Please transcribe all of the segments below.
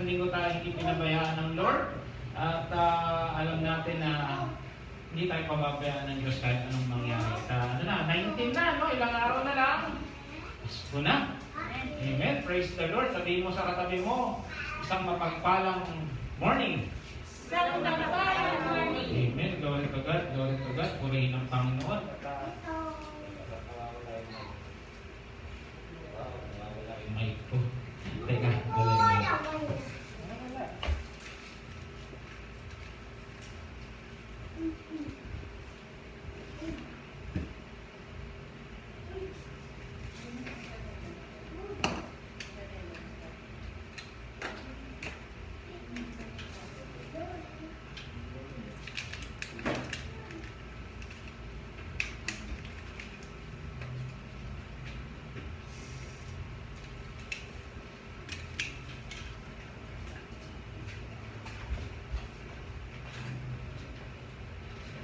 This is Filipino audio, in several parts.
isang linggo tayo hindi pinabayaan ng Lord. At alam natin na hindi tayo pababayaan ng Diyos kahit anong mangyari. Sa 19 na, no? Ilang araw na lang. Pasko na. Amen. Praise the Lord. Sabihin mo sa katabi mo, isang mapagpalang morning. Isang mapagpalang morning. Amen. Glory to God. Glory to God. Purihin ang Panginoon. Mic ko. Teka, galing.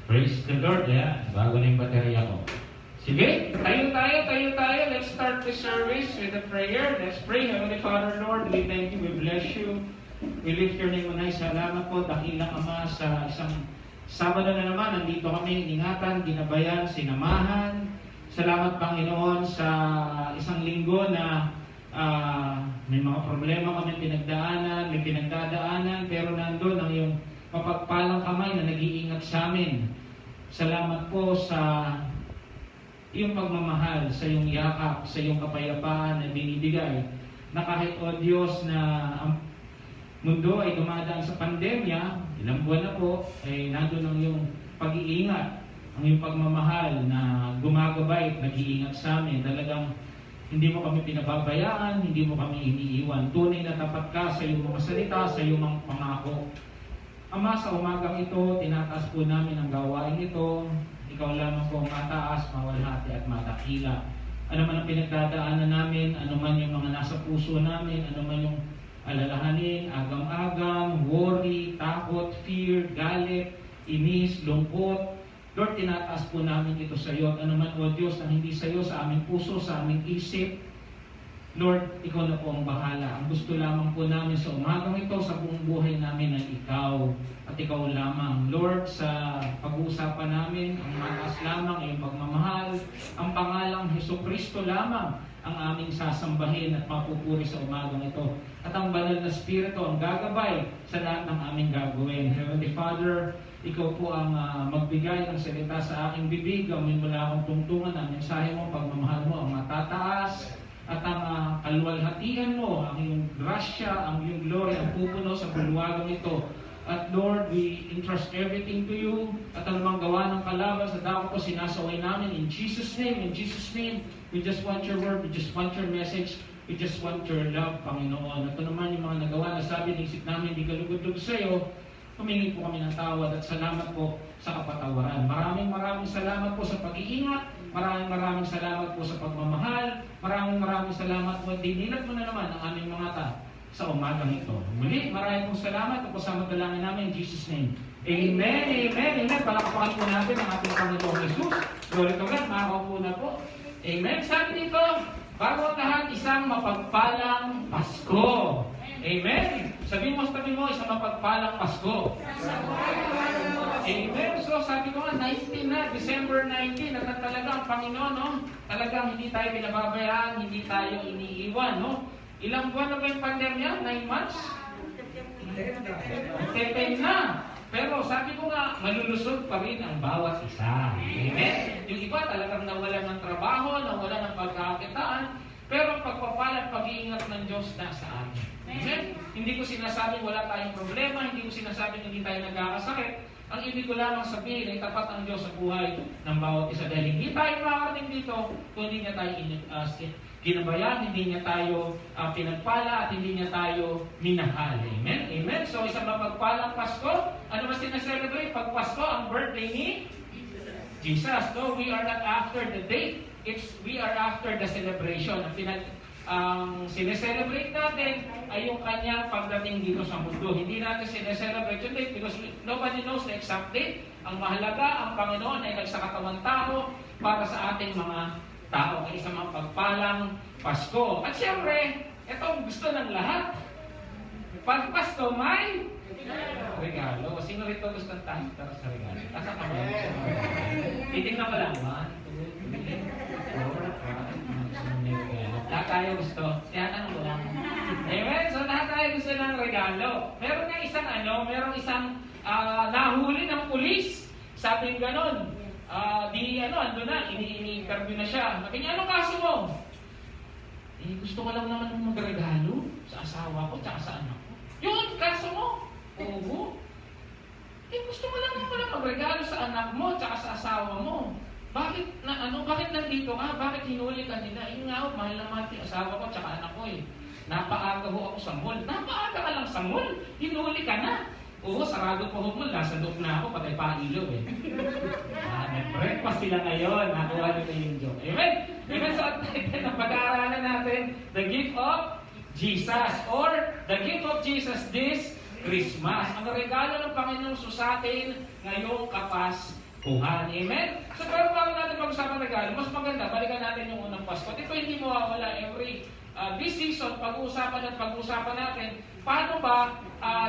Praise the Lord, bago na yung baterya ko. Sige, tayo. Let's start the service with a prayer. Let's pray. Heavenly Father, Lord, we thank you, we bless you. We lift your name on high. Salamat po, dakilang Ama, sa isang Sabado na naman. Nandito kami, ingatan, ginabayan, sinamahan. Salamat, Panginoon, sa isang linggo na may mga problema kami pinagdaanan, may pinagdadaanan, pero nandun ang iyong mapagpalang kamay na nag-iingat sa amin. Salamat po sa iyong pagmamahal, sa iyong yakap, sa iyong kapayapaan na binibigay, na kahit, O Diyos, na ang mundo ay dumadaan sa pandemya, ilang buwan na po, ay nandun ang iyong pag-iingat, ang iyong pagmamahal na gumagabay at nag-iingat sa amin. Talagang hindi mo kami pinababayaan, hindi mo kami iniiwan. Tunay na tapat ka sa iyong mga salita, sa iyong mga pangako. Ama, sa umagang ito, tinataas po namin ang gawain ito. Ikaw lamang po ang mataas, mawalhati at matakila. Ano man ang pinagdadaanan namin, ano man yung mga nasa puso namin, ano man yung alalahanin, agam-agam, worry, takot, fear, galit, inis, lungkot. Lord, tinataas po namin ito sa iyo. At ano man, O Diyos, na hindi sa iyo, sa aming puso, sa aming isip, Lord, ikaw na po ang bahala. Ang gusto lamang po namin sa umagang ito, sa buong buhay namin ay ikaw at ikaw lamang. Lord, sa pag-uusapan namin, ang mataas lamang ay pagmamahal, ang pangalang Jesucristo lamang ang aming sasambahin at mapupuri sa umagang ito. At ang banal na Espiritu ang gagabay sa lahat ng aming gagawin. Heavenly Father, ikaw po ang magbigay ng salita sa aking bibig. Gawin mo lang akong tungtungan ang mensahe mo, pagmamahal mo ang matataas. At ang kaluwalhatian mo, ang iyong grasya, ang iyong glory, ang pupuno sa bulwagang ito. At Lord, we entrust everything to you. At ang mga gawa ng kalaban sa dako ko, sinasaway namin in Jesus' name. In Jesus' name, we just want your word, we just want your message, we just want your love, Panginoon. At ito naman yung mga nagawa na sabi, naisip namin, di kalugod-lugod sa iyo. Humingi po kami ng tawad at salamat po sa kapatawaran. Maraming salamat po sa pag-iingat. Maraming salamat po sa pagmamahal. Maraming salamat po. Dinilat mo na naman ang aming mga mata sa umagang ito. Muli, maraming salamat at kasama dalangin namin in Jesus' name. Amen, amen, amen. Palakpakan po natin ang ating Panginoong Jesus. Glory to God, makakaupo na po. Amen. Sabi dito, bago ang lahat, isang mapagpalang Pasko. Amen. Sabihin mo sa tabi mo, isang mapagpalang Pasko. Amen. So sabi ko nga, 19 na, December 19, at talaga ang Panginoon, no? Talagang hindi tayo pinababayaan, hindi tayo iniiwan, no? Ilang buwan na ba yung pandemya? 9 months? 10 na. Pero sabi ko nga, malulusog pa rin ang bawat isa. Amen. Yung iba talagang nawalan ng trabaho, nawalan ng pagkakakitaan, pero pagpapala at pag-iingat ng Diyos nasa amin. Amen? Hindi ko sinasabing wala tayong problema, hindi ko sinasabing hindi tayo nagkakasakit. Ang ibig ko lamang sabihin ay tapat ang Diyos sa buhay ng bawat isa. Dahil hindi tayo makarating dito kung hindi niya tayo ginabayan, hindi niya tayo pinagpala, at hindi niya tayo minahal. Amen? Amen? So isang mapagpalang Pasko. Ano ba sinaselebrate? Pag Pasko, ang birthday ni Jesus. No, we are not after the date. We are after the celebration. Ang sineselebrate natin ay yung kanyang pagdating dito sa mundo. Hindi natin sineselebrate yung date because nobody knows the exact date. Ang mahalaga, ang Panginoon ay nagsakatawan tao para sa ating mga tao. Kaya isang mga pagpalang Pasko. At siyempre, ito ang gusto ng lahat. Pag Pasko, may regalo. Sino rito gusto ng tayo sa regalo? Asa ka ba? Titignan ko lang. 1, 2, 3, 4, 5, 6, 7, 8. Lahat tayo gusto. Tinatanong ko lang. Amen? So lahat tayo gusto ng regalo. Meron nga isang nahuli ng pulis. Sabi ng ganon. Ando na, ini-interview na siya. Sabi niya, anong kaso mo? Gusto ko lang naman magregalo sa asawa ko, tsaka sa anak ko. Yun, kaso mo? Oo. Gusto ko lang naman magregalo sa anak mo, tsaka sa asawa mo. Bakit nandito ka? Bakit hinuli ka nila? Nga, mahal na mahal yung asawa ko, tsaka anak ko Napaaga ho ako sa mall. Napaaga ka lang sa mall? Hinuli ka na. Oo, sarado po ho mall. Nasa loob na ako, patay pa ilaw Nag-breakfast sila ngayon. Nakuha nila yung joke. Amen? Amen? So, at na pag-aaralan natin, the gift of Jesus or the gift of Jesus this Christmas. Ang regalo ng Panginoon sa atin ngayong Kapaskuhan. Amen? So, pero bago natin pag-usapan regalo, mas maganda, balikan natin yung unang Pasko. Ito hindi mawawala every this season, pag-uusapan natin, paano ba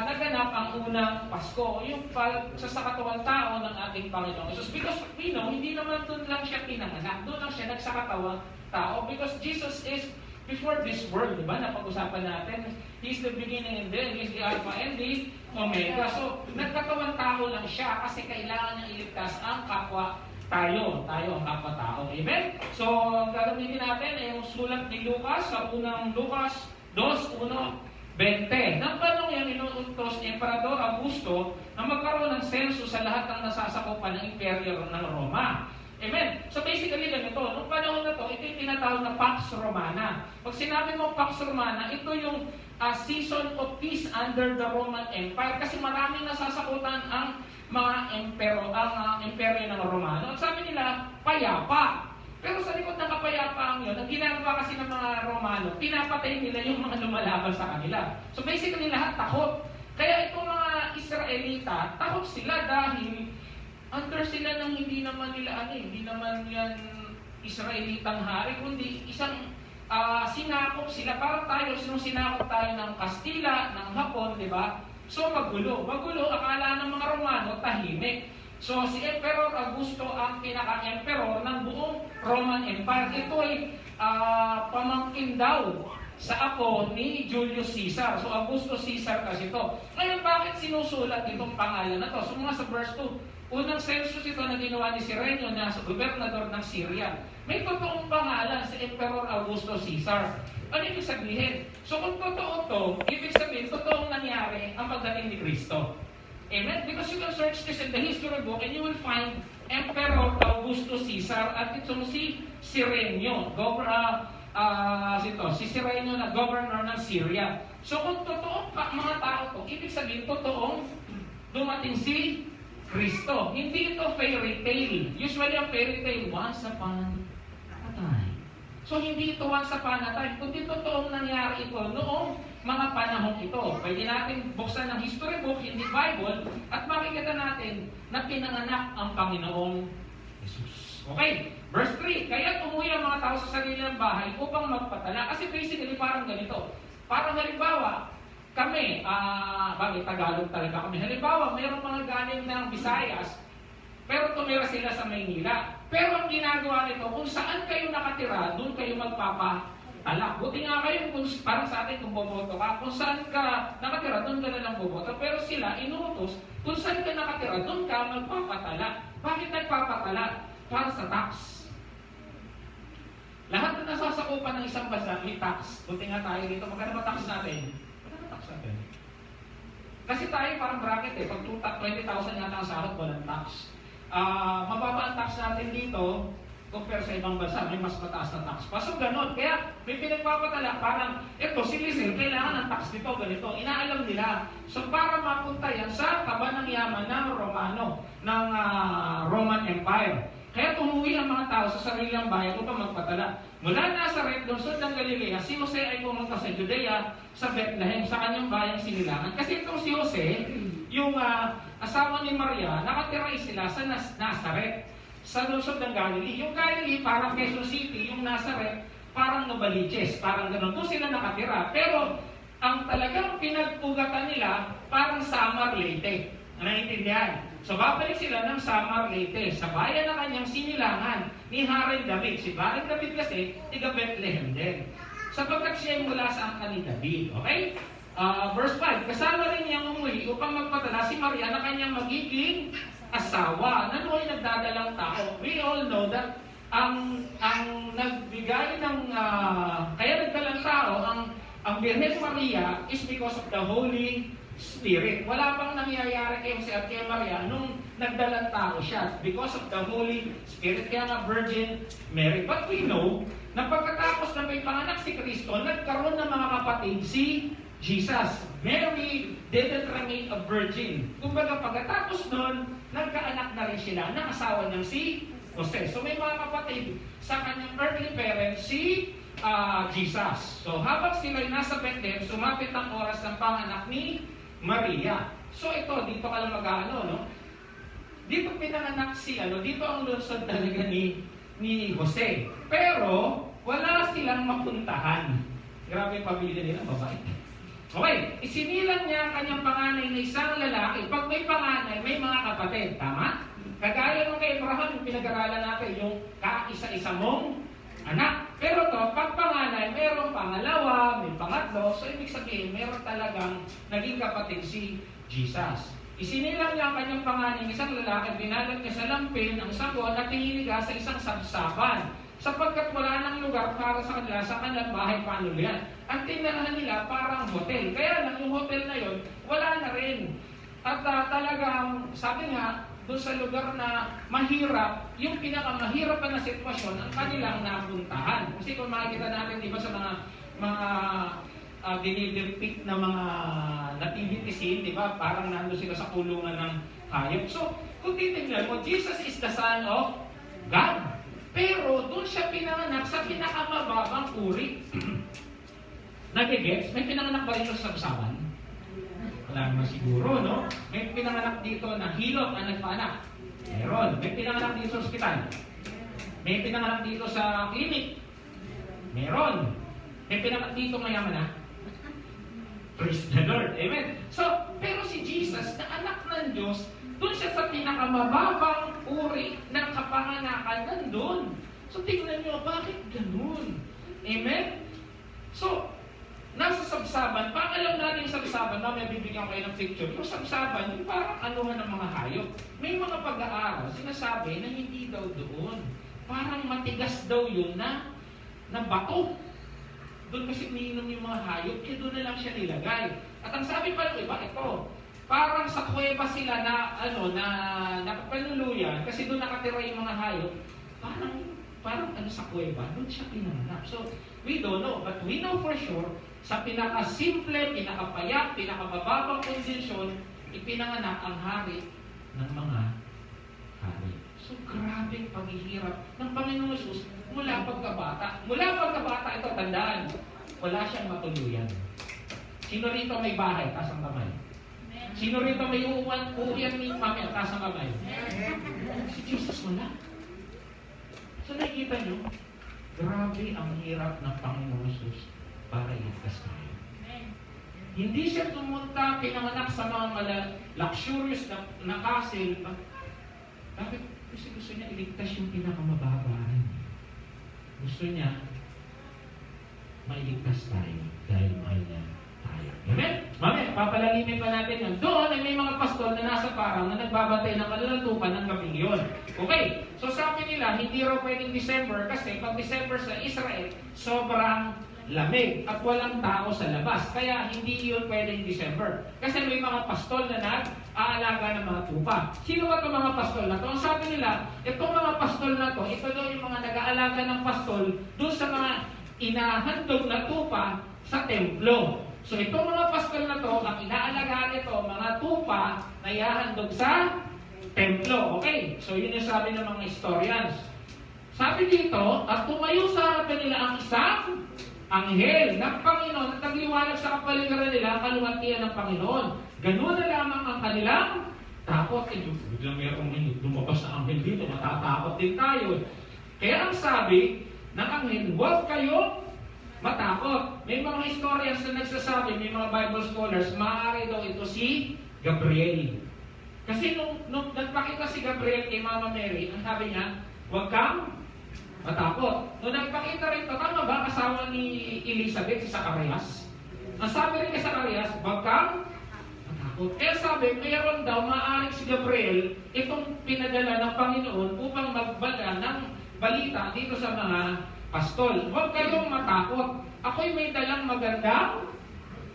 naganap ang unang Pasko? Yung sa katawang tao ng ating Panginoon Jesus. Because we know, hindi naman doon lang siya pinanganak. Doon lang siya nagsakatawang tao. Because Jesus is before this world, di ba? Napag-usapan natin. He's the beginning and the end. He's the Alpha and the Omega. So, nagkatawang tao lang siya kasi kailangan niya iligtas ang kapwa tayo ang kapwa-tao. Amen? So, gagamitin natin yung sulat ni Lucas sa unang Lucas 2:1-20. Nang panong yan, inuutos ni Emperador Augusto na magkaroon ng senso sa lahat ng nasasakupan ng imperyo ng Roma. Amen? So basically ganito, nung panahon na to, ito yung tinatawag na Pax Romana. Pag sinabi mo Pax Romana, ito yung season of peace under the Roman Empire kasi maraming nasasakutan ang mga imperyo ng Romano. At sabi nila, payapa. Pero sa likod ng kapayapaang yun, ang ginagawa kasi ng mga Romano, pinapatay nila yung mga lumalaban sa kanila. So basically lahat takot. Kaya itong mga Israelita, takot sila dahil under sila ng hindi naman yan Israelitang hari, kundi isang sinakop sila. Parang tayo, sinakop tayo ng Kastila, ng Hapon, di ba? So magulo, akala ng mga Romano, tahimik. So si Emperor Augusto ang pinaka-emperor ng buong Roman Empire. Ito ay pamangkin daw sa apo ni Julius Caesar. So Augusto Caesar kasi ito. Ngayon, bakit sinusulat itong pangalan na to? So mga sa verse 2, unang census ito na ginawa ni Cirenio na sa gobernador ng Syria. May totoong pangalan si Emperor Augusto Caesar. Ano ibig sabihin? So kung totoo to, ibig sabihin, totoong nangyari ang pagdating ni Kristo. Amen? Because you can search this in the history book and you will find Emperor Augusto Caesar at itong si Cirenio, si Cirenio na governor ng Syria. So kung totoo mga tao to, ibig sabihin, totoong dumating si Kristo. Hindi ito fairy tale. Usually ang fairy tale, once upon a time. So hindi ito once upon a time, kundi totoong nangyari ito noong mga panahon ito. Pwede natin buksan ng history book, hindi Bible, at makikita natin na pinanganak ang Panginoong Jesus. Okay, verse 3. Kaya umuwi ang mga tao sa sarili ng bahay upang magpatala. Kasi basically parang ganito. Parang halimbawa, kami, Tagalog talaga kami. Halimbawa, mayroong mga galing ng Visayas, pero tumira sila sa Maynila. Pero ang ginagawa nito, kung saan kayo nakatira, doon kayo magpapatala. Buti nga kayo, parang sa atin kung boboto ka, kung saan ka nakatira, doon ka na lang boboto. Pero sila, inuutos, kung saan ka nakatira, doon ka magpapatala. Bakit nagpapatala? Para sa tax. Lahat na nasasakupan ng isang bansa, may tax. Buti nga tayo dito, magkano ba tax natin? Kasi tayo parang bracket pag 20,000 yata ang sahod, walang tax. Mababa ang tax natin dito, compare sa ibang bansa, may mas mataas na tax pa. So ganon, kaya may pinagpapatala, parang, eto, si Lizelle, kailangan ng tax dito, ganito. Inaalam nila. So para mapunta yan sa taba ng yaman ng Romano, ng Roman Empire. Kaya tumuwi ang mga tao sa sarilang bayan upang magpatala. Mula Nazaret, lungsod ng Galilea, si Jose ay pumunta sa Judea, sa Bethlehem, sa kanyang bayang sinilangan. Kasi itong si Jose, yung asawa ni Maria, nakatira sila sa Nazaret, sa lungsod ng Galilee. Yung Galilee, parang Quezon City, yung Nazaret, parang Novaliches, parang gano'n. Doon sila nakatira. Pero ang talagang pinag-ugatan nila parang Samar Leyte. Naiintindihan? So babalik sila ng Samar Leyte sa bayan na kanyang sinilangan ni Haring David. Si Haring David kasi, tiga Bethlehem din. Sapagkat siya ay mula sa angkan ni David. Okay? Verse 5, kasama rin niyang umuwi upang magpadala si Maria na kanyang magiging asawa. Nano'y nagdadalang tao. We all know that ang nagbigay ng kaya nagdalang tao ang Birhen Maria is because of the Holy Spirit. Wala pang nangyayari kay Jose at kay Maria nung nagdalang tao siya because of the Holy Spirit. Kaya nga Virgin Mary. But we know na pagkatapos na may panganak si Kristo, nagkaroon ng mga kapatid si Jesus. Mary didn't remain a virgin. Kumbaga pagkatapos nun, nagkaanak na rin sila ng asawa niyang si Jose. So may mga kapatid sa kanyang earthly parents si Jesus. So habang sila'y nasa Bethlehem, sumapit ang oras ng panganak ni Maria. So ito, dito ka lang no? Dito pinanganak dito ang lungsod talaga ni Jose. Pero wala silang mapuntahan. Grabe yung pamilya nila, babae. Okay, isinilang niya ang kanyang panganay na isang lalaki. Pag may panganay, may mga kapatid. Tama? Kagaya nung kay Abraham, yung pinag-aralan natin, yung kaisa-isa mong anak. Pero to, pag panganay, mayroong pangalawa, may pangatlo. So, ibig sabihin, mayroon talagang naging kapatid si Jesus. Isinilang niya ang kanyang panganay ng isang lalaki, binalag niya sa lampin ang sabon at hiniliga sa isang sabsaban. Sapagkat wala nang lugar para sa kanila sa kanilang bahay panuluyan. Ang tinirahan nila parang hotel. Kaya lang yung hotel na yon, wala na rin. At talagang, sabi nga, doon sa lugar na mahirap, yung pinakamahirap na sitwasyon ang kanilang napuntahan. Kasi kung makikita natin, di ba sa mga dinidepict na mga nativity scene, di ba? Parang nando sila sa kulungan ng hayop. So, kung titignan mo, Jesus is the Son of God. Pero doon siya pinanganak sa pinakamababang uri. Nagigets? May pinanganak ba rin sa sabsaban? Wala naman siguro, no? May pinanganak dito na hilot na nagpaanak. Meron. May pinanganak dito sa ospital. May pinanganak dito sa clinic. Meron. May pinanganak dito mayaman na. Praise the Lord. Amen. So, pero si Jesus, na anak ng Diyos, doon siya sa pinakamababang uri ng kapanganakan nandun. So, tingnan nyo, bakit ganun? Amen? So, nasa sabsaban, pag alam natin yung sabsaban, mamaya bibigyan ko kayo ng picture. Yung sabsaban, yung parang anuhan ng mga hayop. May mga pag-aaral, sinasabi na hindi daw doon. Parang matigas daw yun na bato. Doon kasi umiinom yung mga hayop, kaya doon na lang siya nilagay. At ang sabi pa ng iba, ito, parang sa kuweba sila na nakapanuluyan, kasi doon nakatira yung mga hayop, parang sa kuweba, doon siya pinanganak. So, we don't know, but we know for sure, sa pinakasimple, pinakapayak, pinakamababang kondisyon, ipinanganak ang hari ng mga hari. So, grabe paghihirap ng Panginoon Jesus mula pagkabata. Mula pagkabata, ito tandaan, wala siyang matuluyan. Sino rito may bahay? Taas ang kamay. Sino rito may uuyan ni mami? Taas ang kamay. Si Jesus wala. So nakikita nyo, grabe ang hirap ng Panginoon Jesus para iligtas tayo. Hindi siya tumunta, pinanganak sa mga luxurious na castle. Bakit? Kasi gusto niya iligtas yung pinakamababaan. Gusto niya mailigtas tayo dahil mahal niya tayo. Amen? Mamaya, papalalimin pa natin yan. Doon ay may mga pastol na nasa parang na nagbabatay ng kalulutupan ng gabing yun. Okay, so sabi nila, hindi raw pwedeng December kasi pag December sa Israel, sobrang lamig at walang tao sa labas. Kaya hindi yun pwedeng December. Kasi may mga pastol na nag-aalaga ng mga tupa. Sino ba itong mga pastol na ito? Ang sabi nila, itong mga pastol na ito, ito daw yung mga nag-aalaga ng pastol doon sa mga inahandog na tupa sa templo. So itong mga pastol na ito, ang inaalagaan nito, mga tupa na iahandog sa templo. Okay, so yun yung sabi ng mga historians. Sabi dito, at tumayo sa harapan nila ang isang anghel ng Panginoon at nagliwanag sa kapaligiran nila ang kaluwalhatian ng Panginoon. Ganun na lamang ang kanilang takot. Biglang mayroong lumabas na anghel dito, matatakot din tayo. Kaya ang sabi ng anghel, huwag kayong matakot. May mga historians na nagsasabi, may mga Bible scholars, maaari daw ito si Gabriel. Kasi nung nagpakita si Gabriel kay Mama Mary, ang sabi niya, huwag kang matakot. Nung nagpakita rin ito, tama ba kasama ni Elizabeth, si Zacarias? Ang sabi rin kay Zacarias, huwag kang matakot. Kaya sabi, mayroon daw maaaring si Gabriel itong pinadala ng Panginoon upang magbala ng balita dito sa mga pastol. Huwag kayong matakot. Ako'y may dalang magandang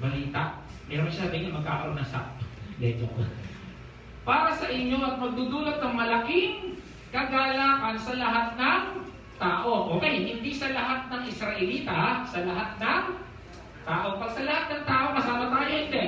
balita. Meron siya tingin magkakaroon na sa lecho ko. Para sa inyo at magdudulot ng malaking kagalakan sa lahat ng tao. Okay, hindi sa lahat ng Israelita, sa lahat ng tao. Pag sa lahat ng tao, kasama tayo, hindi.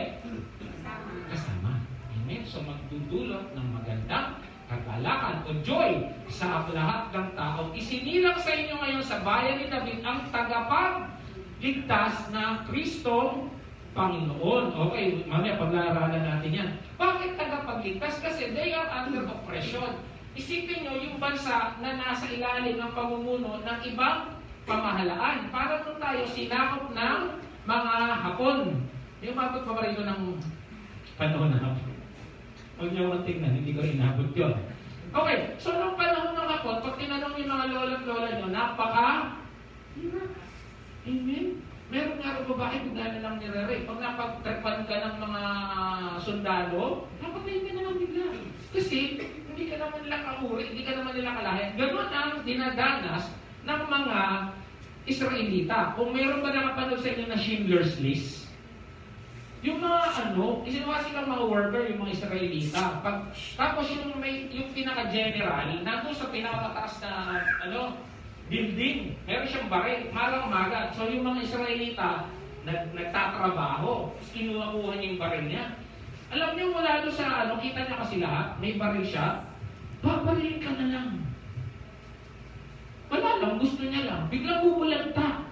Kasama. Amen. So magdudulot ng magandang kagalakan o joy sa lahat ng tao. Isinilang sa inyo ngayon sa bayan ni David ang tagapagligtas na Kristong Panginoon. Okay, mamaya pag-aaralan natin yan. Bakit tagapagligtas? Kasi they are under oppression. Isipin nyo yung bansa na nasa ilalim ng pamumuno ng ibang pamahalaan. Para nung tayo sinakop ng mga Hapon. Yung mabot pa ba rito ng panahon na Hapon? Huwag niyo akong tingnan, hindi ko inabot yun. Okay, so nung panahon ng Hapon, pag tinanong yung mga lola nyo, napaka-hirap. Amen? Meron nga rin babae, bigla na lang nire-rape. Pag napagtripan ka ng mga sundalo, napatayin ka na lang bigla. Kasi, hindi ka naman nila kahuri, hindi ka naman nila kalahin. Ganun ang dinadanas ng mga Israelita. Kung meron ba nakapanood sa inyo na Schindler's List, yung mga isinuha silang mga worker, yung mga Israelita. Tapos yung pinaka-general, nandun sa pinaka-mataas na building, meron siyang baril, malang-maga. So yung mga Israelita, nagtatrabaho, kinuha-kuha niya yung baril niya. Alam niyo, mula doon sa kita niya kasi lahat, may baril siya, babarilin ka na lang. Wala lang, gusto niya lang. Biglang bubulagta.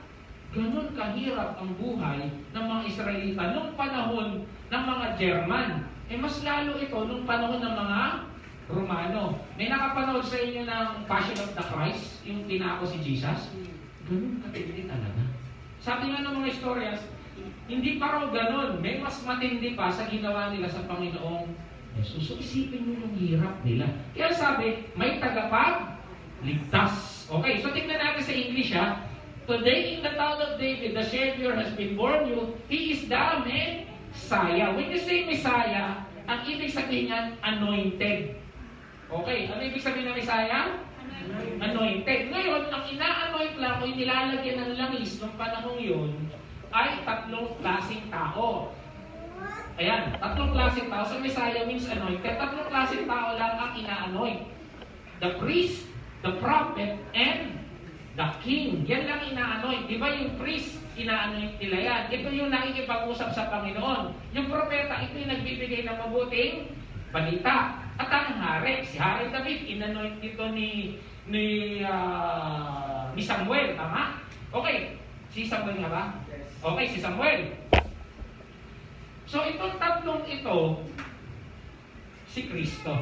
Ganon kahirap ang buhay ng mga Israelita nung panahon ng mga German. Mas lalo ito nung panahon ng mga Romano. May nakapanood sa inyo ng Passion of the Christ, yung tinako si Jesus? Ganon katindi talaga. Sabi nga ng mga historians, hindi pa raw ganon. May mas matindi pa sa ginawa nila sa Panginoong Jesus. So isipin mo yung hirap nila. Kaya sabi, may tagapagligtas. Okay, so tingnan natin sa English ha. Today in the town of David, the Savior has been born you. He is the Messiah. When you say Messiah, ang ibig sabihin niyan, anointed. Okay, ano ibig sabihin ng Messiah? Anointed. Ngayon, ang ina-anoint lang o inilalagyan ng langis ng panahong yun ay tatlong klaseng tao. Ayan, tatlong klaseng tao. So Messiah means anointed. Tatlong klaseng tao lang ang ina-anoint. The priest, the prophet, and the king. Yan lang ina-anoint. Di ba yung priest, ina-anoint nila yan. Ito yung nakikipag-usap sa Panginoon. Yung propeta, ito yung nagbibigay ng mabuting balita. At ang hari, si Hari David, in-anoint dito ni Samuel. Tama? Okay. Si Samuel nga ba? Okay, si Samuel. So itong tatlong ito, si Kristo.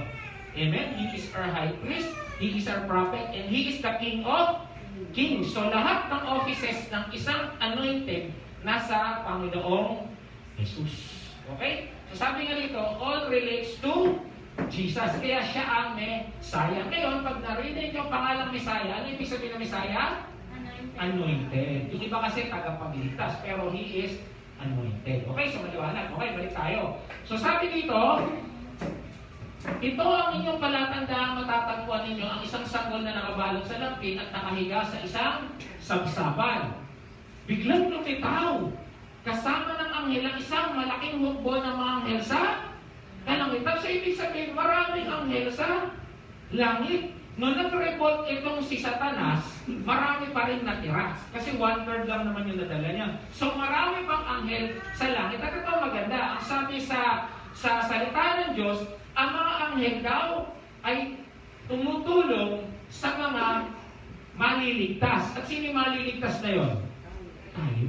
Amen? He is our high priest, He is our prophet, and He is the King of Kings. So lahat ng offices ng isang anointed nasa Panginoong Jesus. Okay? So sabi nga dito, all relates to Jesus. Kaya siya ang Messiah. Ngayon, pag narinig yung pangalang Messiah, ano ibig sabihin ng Messiah? Anointed. Yung iba kasi tagapagligtas, pero He is anointed. Okay, so maliwanag. Okay, balik tayo. So sabi dito, ito ang inyong palatandaan matatagpuan ninyo ang isang sanggol na nakabalot sa lampin at nakahiga sa isang sabsaban. Biglang lumitaw. Kasama ng anghel ang isang malaking hukbo ng mga anghel sa kalangitan. So ibig sabihin, maraming anghel sa langit. Nung nag-revolt itong si Satanas, marami pa rin natira. Kasi 1/3 lang naman yung nadala niya. So marami pang anghel sa langit. At ito maganda. Ang sabi sa salita ng Diyos, ang mga anghel daw ay tumutulong sa mga maliligtas. At sino yung maliligtas na yon? Tayo.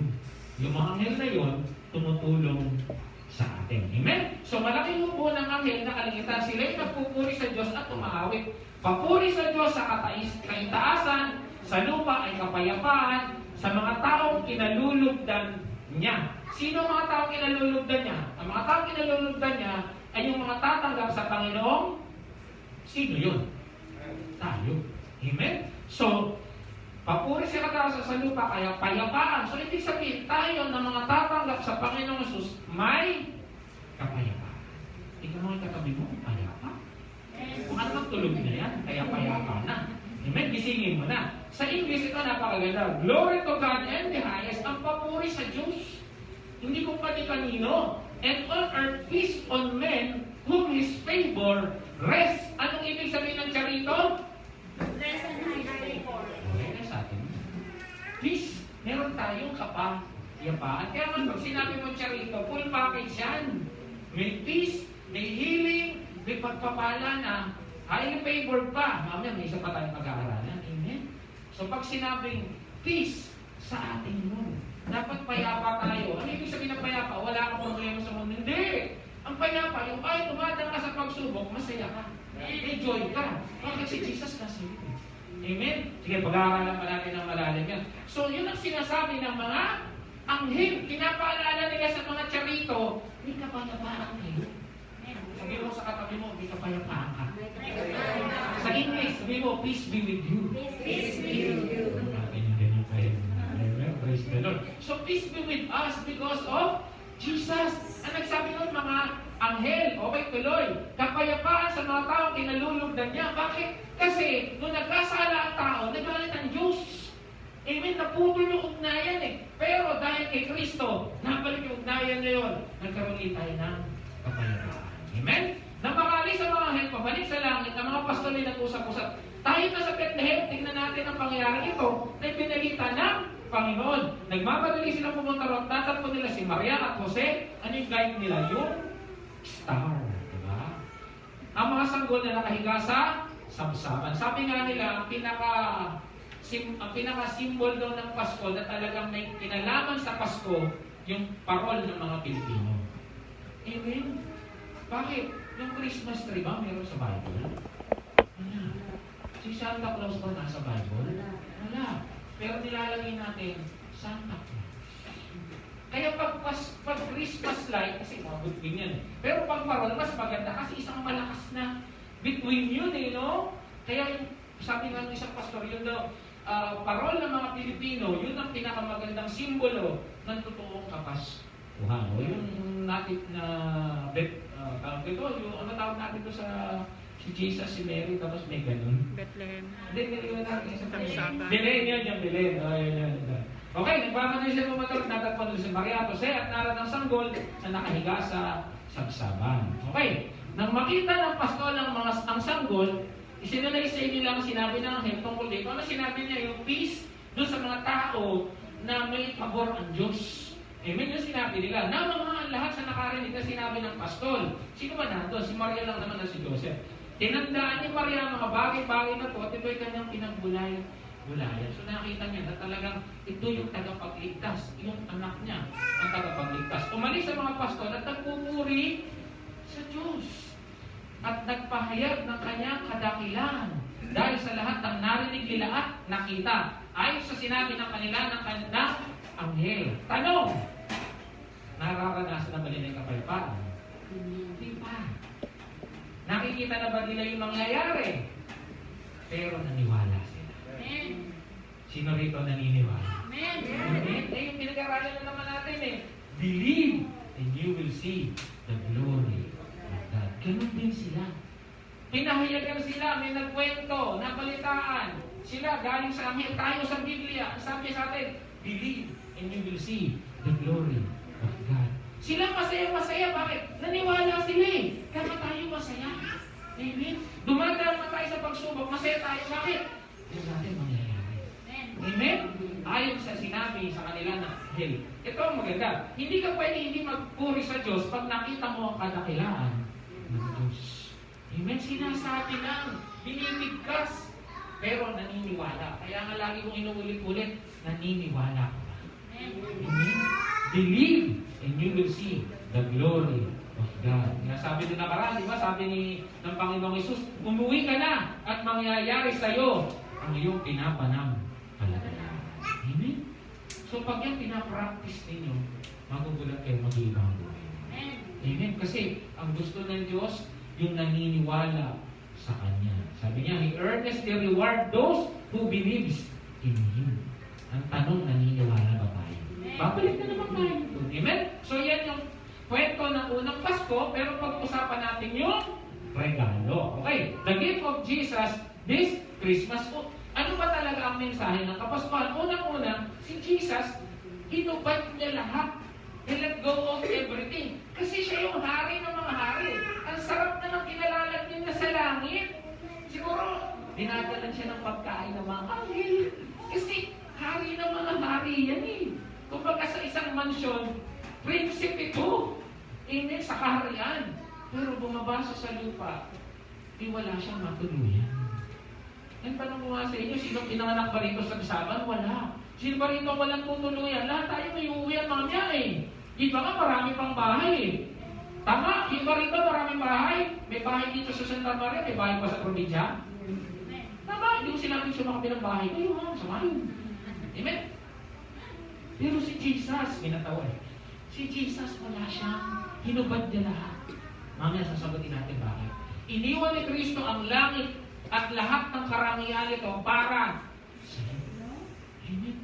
Yung mga anghel na yon, tumutulong sa atin. Amen? So malaking hukbo ng anghel na kalangitan. Sila ay nagpupuri sa Diyos at umaawit. Papuri sa Diyos sa kaitaasan, sa lupa ay kapayapaan, sa mga taong kinalulugdan niya. Sino ang mga taong kinalulugdan niya? Ang mga taong kinalulugdan niya ay yung mga tatanggap sa Panginoong. Sino yun? Tayo. Amen? So, papuri siya katao sa lupa, kaya payapaan. So, ibig sabihin, tayo na mga tatanggap sa Panginoong Jesus, may kapayapaan. Ikaw mga katabi mo, payapa. Kung ano tulog na yan, kaya payapa na. Amen? Gisingin mo na. Sa English, ito napakaganda. Glory to God and the highest, ang papuri sa Diyos. Hindi kung kanino. And on earth, peace on men whom His favor rests. Anong ibig sabihin ng charito? Rest and high favor. Okay na sa atin. Peace, meron tayong kapayapaan. Kaya man, pag sinabi mo charito, full package yan. May peace, may healing, may pagpapala na highly favored pa. Mamaya, may isa pa tayong pag-aaralan. Amen? So, pag sinabing peace sa ating mundo, dapat payapa tayo. Ano ibig sabihin ng payapa? Wala kang problema sa mundo. Hindi! Ang payapa, yung kahit tumadang ka sa pagsubok, masaya ka. May joy ka. Bakit si Jesus kasi? Amen? Sige, pag-aaralan pa natin ng malalim yan. So, yun ang sinasabi ng mga anghel. Pinapaalala nila sa mga charito, may kapayapaan kayo. Sabi mo sa katabi mo, may kapayapaan ka. Sa English, sabi mo, peace be with you. Peace be with you. Amen. Praise the Lord. So, peace be with us because of Jesus. Ang nagsabi nun, mga anghel, okay, tuloy. Kapayapaan sa mga tao, kinalulugdan niya. Bakit? Kasi, nung nagkasala ang tao, nagalit ang Diyos. Amen, naputol yung ugnayan eh. Pero dahil kay Kristo, nabalik yung ugnayan na yun, nagkaroon tayo ng kapayapaan. Amen? Nang makali sa mga anghel, pabalik sa langit, ang mga pastol ay nag-usap-usap. Tayo na sa Bethlehem, tingnan natin ang pangyayari ito na pinalita ng Panginoon. Nagmamadali silang pumunta ron, tatatpo nila si Maria at Jose. Ano yung guide nila? Yung star. Diba? Ang mga sanggol na nakahiga sa sabsaban. Sabi nga nila, ang pinaka-symbol daw ng Pasko na talagang may kinalaman sa Pasko, yung parol ng mga Pilipino. Amen? Bakit? Yung Christmas tree ba meron sa Bible? Wala. Si Santa Claus ba nasa Bible? Wala. Pero nilalagay natin, Santa Claus. Kaya pag Christmas light, kasi mga good thing yan eh. Pero pag parol, mas maganda kasi isang malakas na between yun eh, no? Kaya yung, sabi nga ng isang pastor, yun daw, parol ng mga Pilipino, yun ang pinakamagandang simbolo ng totoong Kapaskuhan. O yung natin na tawag ito, yung ano tawag natin ito sa si Jesus, si Mary, tapos may ganun. Bethlehem. Hindi ko natin sa Sabsaban. Belen yun, yung Belen. Oh, yun. Okay, nagpapanay siya pumatulog, natagpan doon si Maria, Jose, at narad ng sanggol na nakahiga sa sabsaban. Okay, nang makita ng pastol ang sanggol, isinalaysay nila ang sinabi ng anghel tungkol dito. Ano sinabi niya? Yung peace doon sa mga tao na may pabor ang Diyos. Amen, yung sinabi nila. Namamahaan lahat sa nakarinig na sinabi ng pastol. Sino ba nato? Si Maria lang naman na si Joseph. Tinandaan ni Maria ang mga bagay-bagay na to at ito'y kanyang pinagbulay-bulayan. So nakita niya na talagang ito yung tagapagligtas. Yung anak niya ang tagapagligtas. Umalis sa mga pastol at nagpupuri sa Diyos. At nagpahayag ng kanyang kadakilan. Dahil sa lahat ng narinig nila at nakita. Ayon sa sinabi ng kanila ng kanilang anghel. Tanong! Nararanasan na ba nila yung kapayapaan? Hindi pa. Nakikita na ba nila yung mangyayari? Pero naniwala sila. Amen. Sino rito naniniwala? Amen. Amen. Eh, yung pinag-aralan na naman natin eh. Believe and you will see the glory of God. Ganun din sila. Pinahayagan sila, may nagkwento, nabalitaan. Sila galing sa anghel, tayo sa Biblia. Ang sabi sa atin, believe and you will see the glory of God. Sila masaya-masaya. Bakit? Naniwala sila eh. Kaya tayo masaya. Amen? Dumadaan na tayo sa pagsubok, masaya tayo. Bakit? Yan natin mangyayari. Amen? Ayon sa sinabi sa kanila na anghel. Ito ang maganda. Hindi ka pwede hindi magpuri sa Diyos pag nakita mo ang kadakilaan ng Diyos. Amen? Sinasabi lang, binibigkas, pero naniniwala. Kaya nga lagi kong inuulit-ulit, naniniwala ko. Amen? Believe and you will see the glory of God. Nga sabi din nakaraan, di ba? Sabi ng Panginoong Hesus, umuwi ka na at mangyayari sa iyo ang iyong pinapananampalataya. Amen? So pag yan pinapractice ninyo, magugulat kayo, mag-iibang buhay. Amen. Kasi ang gusto ng Diyos, yung naniniwala sa Kanya. Sabi niya, He earnestly reward those who believes in Him. Ang tanong, naniniwala ba tayo? Babalik na naman tayo. Amen? So yan yung kwento ng unang Pasko, pero pag-usapan natin yung regalo. Okay, the gift of Jesus this Christmas. Ano ba talaga ang mensahe ng Kapaskuhan? Unang-una, si Jesus, hinubad niya lahat. He let go of everything. Kasi siya yung hari ng mga hari. Ang sarap na ng kinalalag niya sa langit. Siguro, dinadalan siya ng pagkain ng mga anghel. Kasi hari ng mga hari yan eh. Kumbaga sa isang mansyon, prinsipe ito. Amen, sa kaharian. Pero bumaba siya sa lupa, di wala siyang matuluyan. Ang tanong ko nga sa inyo, sino pinanganak ba rito sa Saban? Wala. Sino ba rito walang tutuluyan? Lahat tayo may uuwihan mamaya eh. Iba nga marami pang bahay eh. Tama, iba rito maraming bahay. May bahay dito sa Santa Maria, may bahay pa sa probinsya. Tama, hindi ko sinabing sumakapin ng bahay. Kayo ha, samahin. Amen? Pero si Jesus, minatawa eh. Si Jesus wala siyang hinubad niya lahat. Mamaya sasagutin natin bakit. Iniwan ni Kristo ang langit at lahat ng karangyaan ito para sa inyo. Amen.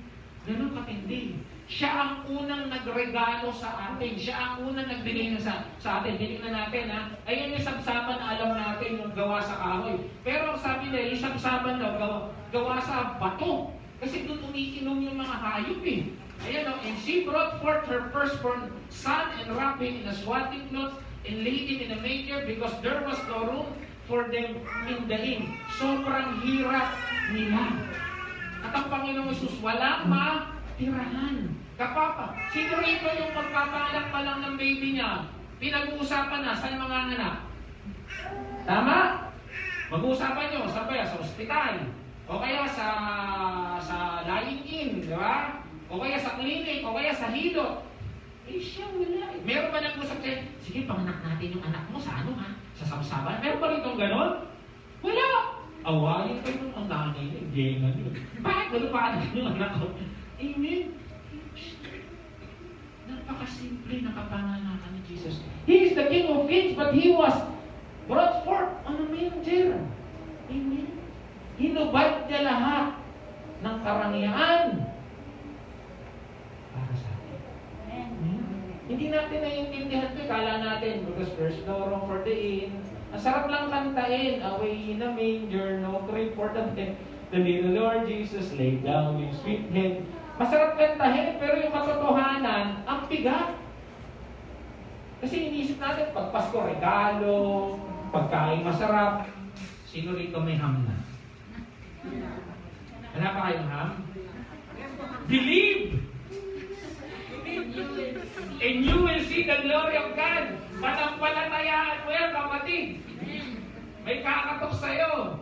Ganun katindi. Siya ang unang nagregalo sa atin. Siya ang unang nagbigay sa atin. Tinignan natin ha. Ayun yung sabsaban na alam natin yung gawa sa kahoy. Pero sabi nila, yung sabsaban daw gawa sa bato. Kasi doon umiinom yung mga hayop eh. Ayan o. And she brought forth her firstborn son and wrapped him in a swaddling cloth and laid him in a manger because there was no room for them in the inn. Sobrang hirap nila. At ang Panginoong Isus, walang matirahan. Kapapa, sino rito yung magpapaanak pa lang ng baby niya? Pinag-uusapan na, saan mga anak? Tama? Mag-uusapan nyo, saan ba? Sa ospital. O kaya sa lying-in, di ba? O kaya sa clinic, o kaya sa hilot. Eh siya wala. Meron ba nag-usap siya? Sige, panganak natin yung anak mo sa ano ha? Sa sabsaban. Meron ba rito ganon? Wala. Awayin kayo ng nanay niya. Gengan yun. Bakit wala pa anak yung anak ko? Amen. Napakasimple na kapanganakan ni Jesus. He is the King of Kings, but He was brought forth on a manger. Amen. Hinubad niya lahat ng karangyaan para sa atin. Hindi natin naiintindihan ito. Kala natin, because there's no room for the inn. Ang sarap lang kantain, away in a manger, no crib for the dead. The little Lord Jesus laid down His sweet head. Masarap kantahin, pero yung katotohanan, ang bigat. Kasi iniisip natin, pag Pasko, regalo, pagkain masarap. Sino rito may ham na? Wala pa kayong ham? Believe! And you will see the glory of God. Panampalatayaan mo yan, kapatid. May kakatok sa'yo.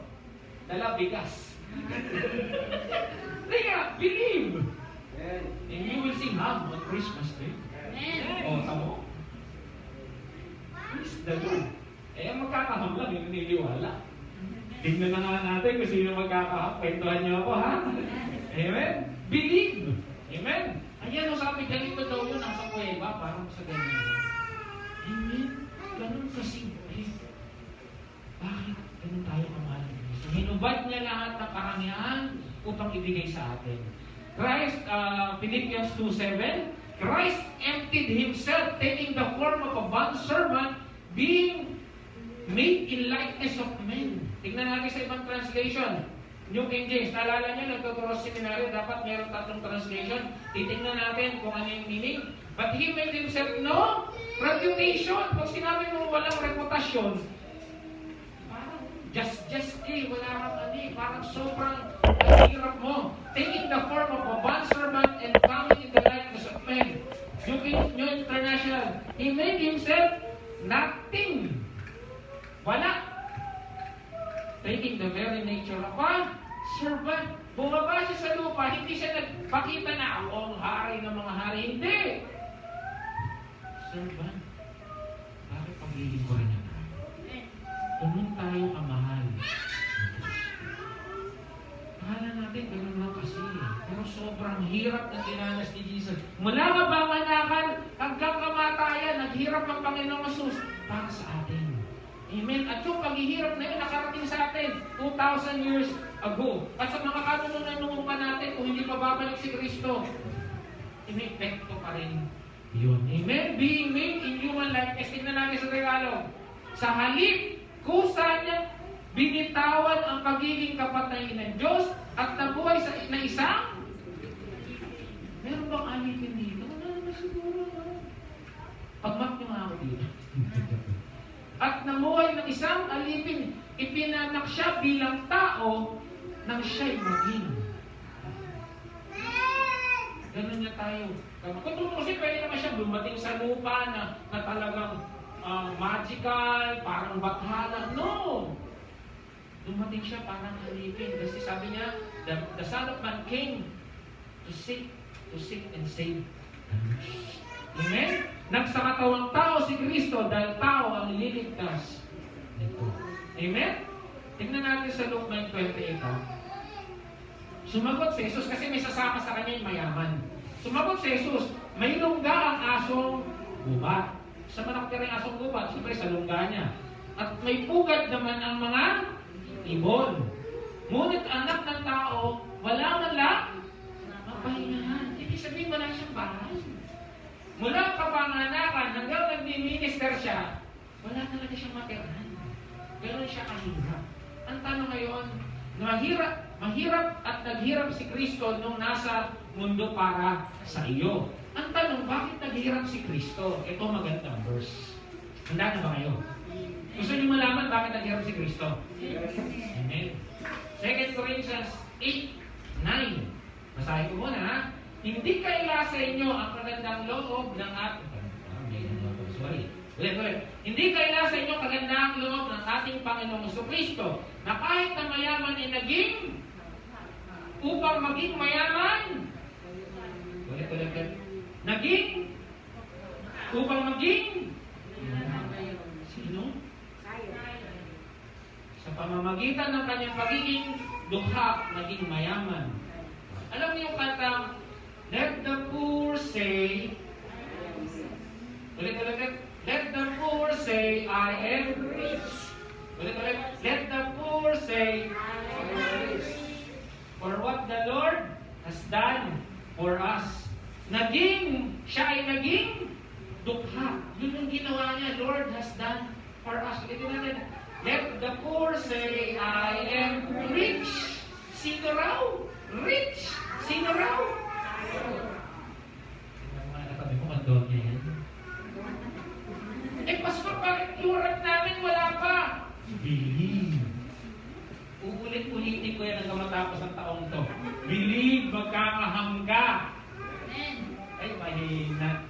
Dala bigas. Teka, believe. And you will see ham on Christmas Day. O, tamo. Praise the Lord. Eh, ang magkakaham lang, yung niliwala. Tingnan na nga natin kung sino magkakaham. Kwentuhan niyo ako, ha? Amen? Believe. Amen? Ayan, sabi, ganito daw yun, nasa kuweba, parang sa ganyan. Amen? Ganun kasimple. Bakit ganun tayo kamahal ng Kristo? Hinubad niya lahat ng karangyaan upang ibigay sa atin. Christ, Philippians 2:7, Christ emptied Himself, taking the form of a bondservant, being made in likeness of men. Tignan natin sa ibang translation. New King James, naalala nyo, nagtuturo sa seminaryo, dapat meron 3 translation. Titingnan natin kung ano yung meaning. But He made Himself no reputation. Pag sinabi mo walang reputasyon, parang just wala kang parang sobrang hirap mo. Taking the form of a bondservant and coming in the likeness of men. New International, He made Himself nothing. Wala. Taking the very nature of a servant. Bumaba siya sa lupa, hindi siya nagpakita na ako ang hari ng mga hari. Hindi. Servant. Bakit paglilingkuran niya tayo? Ganun tayo kamahal. Akala natin ganun lang kasi. Pero sobrang hirap na dinanas ni Jesus. Mula kabanganakan hanggang kamatayan, naghirap ang Panginoong Jesus para sa atin. Amen. At yung paghihirap na yun, nakarating sa atin 2,000 years ago. At sa mga kanunong pa natin, kung hindi pa babalik si Kristo, inepekto pa rin yun. Amen. Being made in human likeness. Tingnan natin sa Tagalog. Sa halip, kusa niya, binitawan ang pagiging kapatid ng Diyos at nabuhay na isang. Meron bang alipin dito? Wala naman siguro. Pag-mark nyo nga ako dito. At namuhay ng isang alipin, ipinanak siya bilang tao nang siya'y maging. Ganun niya tayo. Kung kasi pwede naman siya dumating sa lupa na talagang magical, parang bathala. No! Dumating siya parang alipin. Kasi sabi niya, the Son of Man came to seek and save. Amen? Nagsakatawang tao si Kristo dahil tao ang ililigtas nito. Amen? Tingnan natin sa Luke 9:28. Sumagot si Jesus kasi may sasama sa kanya yung mayaman. Sumagot si Jesus, may lungga ang asong gubat. Sa manakita rin asong gubat, siyempre sa lungga niya. At may pugad naman ang mga ibon. Ngunit anak ng tao, wala man lang mapahingahan. Ibig sabihin, wala siyang bahay. Mula kapanganakan hanggang nagmi-minister siya, wala talaga siyang matirahan. Ganoon siya kahirap. Ang tanong ngayon, mahirap at naghirap si Kristo nung nasa mundo para sa iyo. Ang tanong, bakit naghirap si Kristo? Ito magandang verse. Handa na ba kayo? Gusto niyo malaman bakit naghirap si Kristo? Amen. 2 Corinthians 8:9. Basahin ko muna ha. Hindi kaila sa inyo ang kagandang loob ng ating Hindi kaila sa inyo kagandang loob ng ating Panginoong Kristo na kahit na mayaman ay naging upang maging mayaman. Naging upang maging sino? Sa pamamagitan ng kanyang pagiging dukha, naging mayaman. Alam niyo yung kantang let the poor say, let the poor say, I am rich. Let the poor say, I am rich. For what the Lord has done for us. Siya ay naging dukha. Yun yung ginawa niya, Lord has done for us. Ulitin natin, let the poor say, I am rich. Sino raw? Rich. Sino raw? Sabi mo, mandon niya yan. Pastor, bakit yung rap namin wala pa? Believe. Uulit-ulitin ko yan hanggang matapos ang taong to. Believe, magkakahangga. Ay, mahina.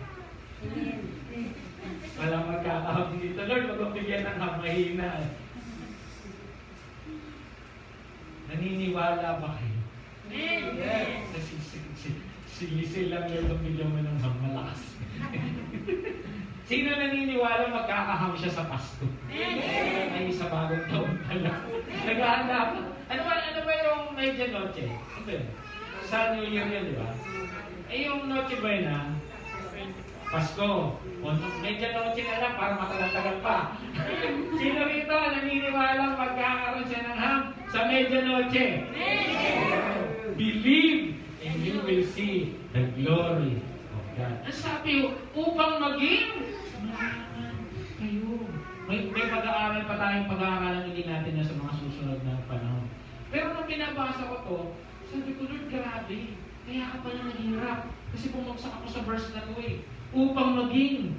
Walang magkakahangga dito. Lord, magbibigyan ng mahina. Naniniwala ba kayo? Yes. Silisil lang yung pamilya mo ng malakas. Sino naniniwala magkakaham siya sa Pasko? Ay, sa bagong taon pala. Naghahanda ka. Ano ba yung Media Noche? Sa New Year yan, di ba? Yung Noche Buena, Pasko. Media Noche na lang para matagal-tagal pa. Sino rito naniniwala magkakaroon siya ng ham sa Media Noche? Believe and you will see the glory of God. Ang sabi, upang maging kayo. May pag-aaral pa tayong pag-aaralan hindi natin na sa mga susunod na panahon. Pero nung binabasa ko to, sabi ko, Lord, grabe. Kaya ka pala naghirap. Kasi bumagsak ako sa verse na to eh. Upang maging.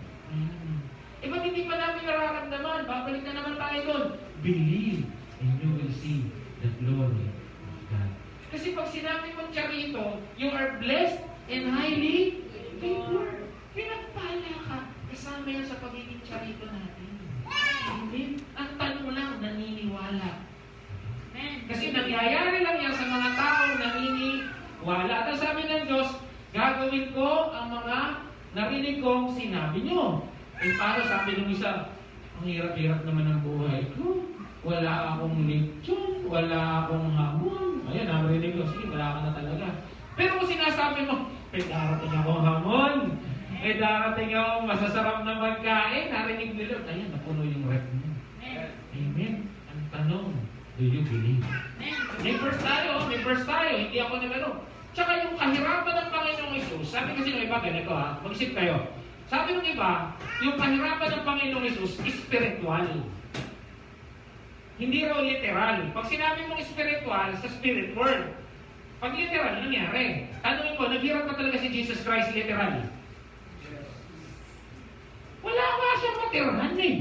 Ba't hindi pa namin nararamdaman? Babalik na naman tayo doon. Believe and you will see the glory of God. Kasi pag sinabi mo charito, you are blessed and highly favored. Pinagpala ka. Kasama yan sa pagiging charito natin. Amen? Ang tanong lang, naniniwala. Kasi nangyayari lang yan sa mga taong naniniwala. At ang sabi ng Diyos, gagawin ko ang mga narinig kong sinabi nyo. Para sabi ng isa, ang hirap-hirap naman ang buhay ko. Wala akong lechon, wala akong hamon. Ayan, narinig ko, sige, wala ka na talaga. Pero kung sinasabi mo, may darating akong hamon, may darating akong masasarap na magkain, narinig ni Lord, ayan, napuno yung rep mo. Amen. Ang tanong, do you believe? May verse tayo, hindi ako nagano. Tsaka yung kahirapan ng Panginoong Hesus, sabi kasi ng iba, ganito ha, mag-isip kayo. Sabi ng iba, yung kahirapan ng Panginoong Hesus, spiritual. Hindi raw literal. Pag sinabi mong spiritual, sa spirit world. Pag literal, nangyari. Tanungin ko, naghirap pa talaga si Jesus Christ literal? Wala nga siyang matirahan eh.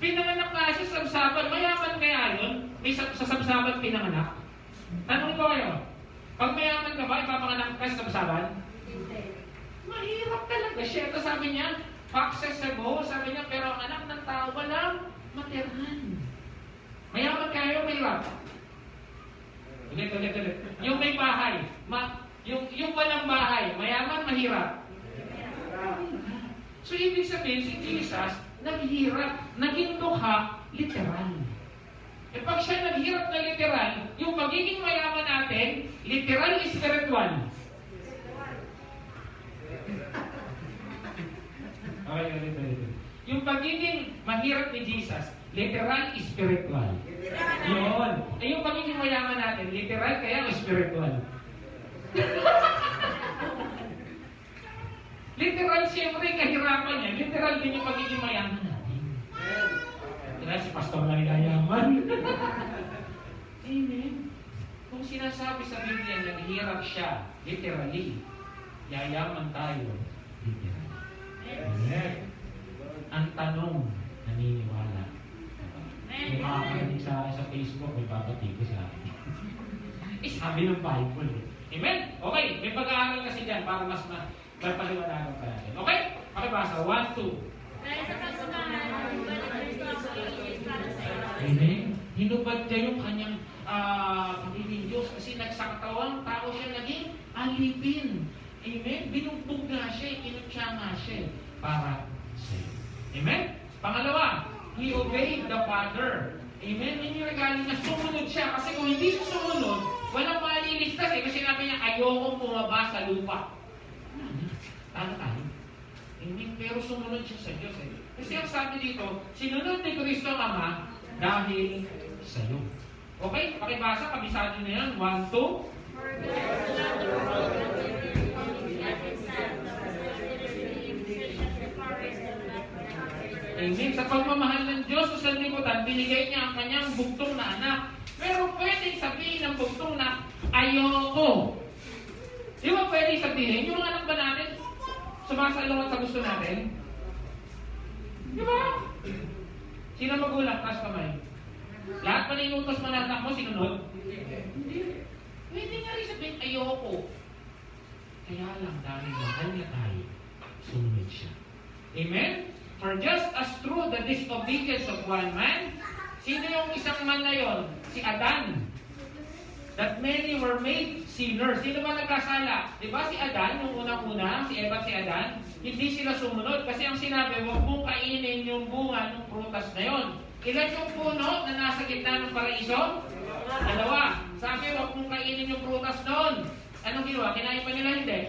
Pinanganak nga siya sa sabsaban. Mayaman kaya yun? May sa sabsaban pinanganak? Tanungin ko kayo, pag mayaman ka ba, ipapanganak ka sa sabsaban? Mahirap talaga siya. Ito sabi niya, accessible, sabi niya, pero ang anak ng tao, walang matirahan. Mayaman kayo, mahirap. Ulit. Yung may bahay, yung walang bahay, mayaman, mahirap. So, ibig sabihin, si Jesus, naghirap, naging dukha, literal. E pag siya naghirap na literal, yung magiging mayaman natin, literal, spiritual. Okay, ulit. Yung pagiging mahirap ni Jesus, literal, spiritual. Yun. Eh yung pagiging mayaman natin, literal kaya o spiritual? Literal, siyempre, kahirapan niya. Literal din yung pagiging mayaman natin. Kaya si pastor lang yayaman. Amen. Kung sinasabi sa Biblia na hirap siya, literally, yayaman tayo, literally. Amen. Ang tanong, naniniwala. May makakarinig sa Facebook, may babati ko sa akin. Sabi ng Bible. Amen? Okay, may pag-aaral kasi dyan para mas paliwanagan pa natin. Okay? Pakibasa. 1, 2. Dahil sa pagsumahan, hubad ni Kristo ang pag-ibig para sa iyo. Amen? Hinubad niya yung kanyang pagiging Diyos kasi nagsakatawang tao siya naging alipin. Amen? Binugbog nga siya, kinutya nga siya para sa iyo. Amen? Pangalawa, He obeyed the Father. Amen? Hindi regalo na sumunod siya. Kasi kung hindi siya sumunod, walang maliligtas eh. Kasi sinabi niya, ayokong bumaba sa lupa. Tama tayo. Amen? Pero sumunod siya sa Diyos eh. Kasi ang sabi dito, sinunod ni Kristo ang Ama dahil sa iyo. Okay? Pakibasa, kabisado na yan. 1, 2. For God so loved the world that he gave his only begotten Son, that whosoever believes in him shall perish but have everlasting life. Amen. Sa pagmamahal ng Diyos sa sanlibutan, binigay niya ang kanyang bugtong na anak. Pero pwedeng sabihin ng bugtong na, ayoko. Di ba pwedeng sabihin, yung anak ba natin, sumasalungat sa gusto natin? Di ba? Sino magulang? Taas kamay. Lahat pa na inutos mo na anak mo, sinunod? Hindi. Pwede nga rin sabihin, ayoko. Kaya lang, dahil mahal niya tayo, sumunod siya. Amen? For just as through the disobedience of one man, sino yung isang man na yon? Si Adan. That many were made sinners. Sino ba nagkasala? Di ba si Adan, yung unang-una, si Eva at si Adan, hindi sila sumunod. Kasi ang sinabi, huwag mong kainin yung bunga ng prutas na yon. Ilan yung puno na nasa gitna ng paraiso? 2. Sabi, huwag mong kainin yung prutas doon. Anong ginawa? Kinain pa nila hindi?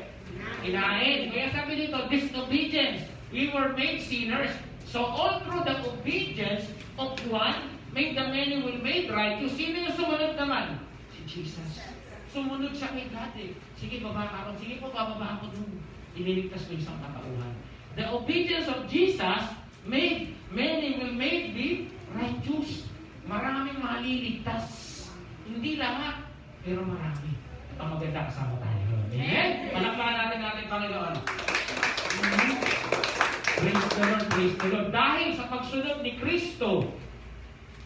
Kinain. Kaya sabi dito, disobedience. We were made sinners. So all through the obedience of one, made the many will made righteous. Sino yung sumunod naman? Si Jesus. Sumunod siya kay God eh. Sige, baba ka ron. Sige po, bababa ako dun. Iniligtas ko isang katauhan. The obedience of Jesus made many will made be righteous. Maraming maliligtas. Hindi lahat, pero marami. At ang maganda kasama tayo. Amen? Palakpakan natin Panginoon. Amen? Praise the Lord, praise the Lord. Dahil sa pagsunod ni Kristo,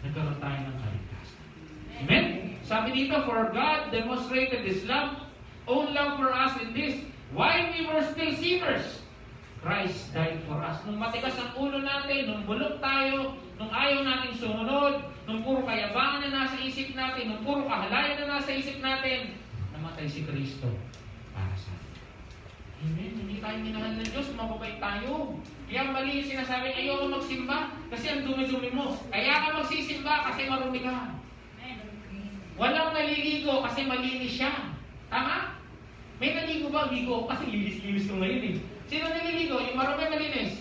nagkaroon tayo ng kaligtasan. Amen? Sabi dito, for God demonstrated His own love for us in this, while we were still sinners, Christ died for us. Nung matigas ang ulo natin, nung bulok tayo, nung ayaw natin sumunod, nung puro kayabangan na nasa isip natin, nung puro kahalayan na nasa isip natin, namatay si Kristo para sa atin. Amen. Hindi tayo minahal ng Diyos, mababait tayo. Kaya mali yung sinasabi, ayoko magsimba kasi ang dumi-dumi mo. Kaya ka magsisimba kasi marumi ka. Walang naliligo kasi malinis siya. Tama? May naligo ba? Ligo. Kasi lilis-lilis ko ngayon eh. Sino naliligo? Yung marumi malinis?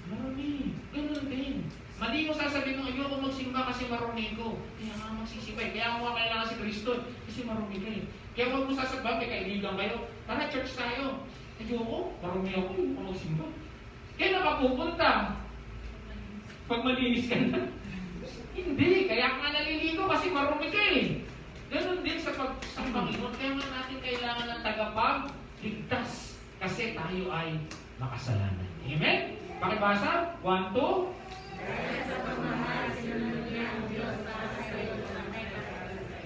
Marumi. Ganun din. Mali mo sasabihin mo, ayoko magsimba kasi marumi ko. Kaya nga magsisibay. Kaya mo kailangan si Kristo. Kasi marumi ka eh. Kaya huwag mo sasabihin, may kaibigan kayo. Tara, church tayo. Ayoko, marumi ako. Ayoko magsimba. Kaya nakapupunta. Pag malinis ka na. Hindi. Kaya nga naliligo kasi marumi ka eh. Ganun din sa Panginoon. Kaya nga natin kailangan ng tagapagligtas. Kasi tayo ay makasalanan. Amen? Pakibasa? 1, 2.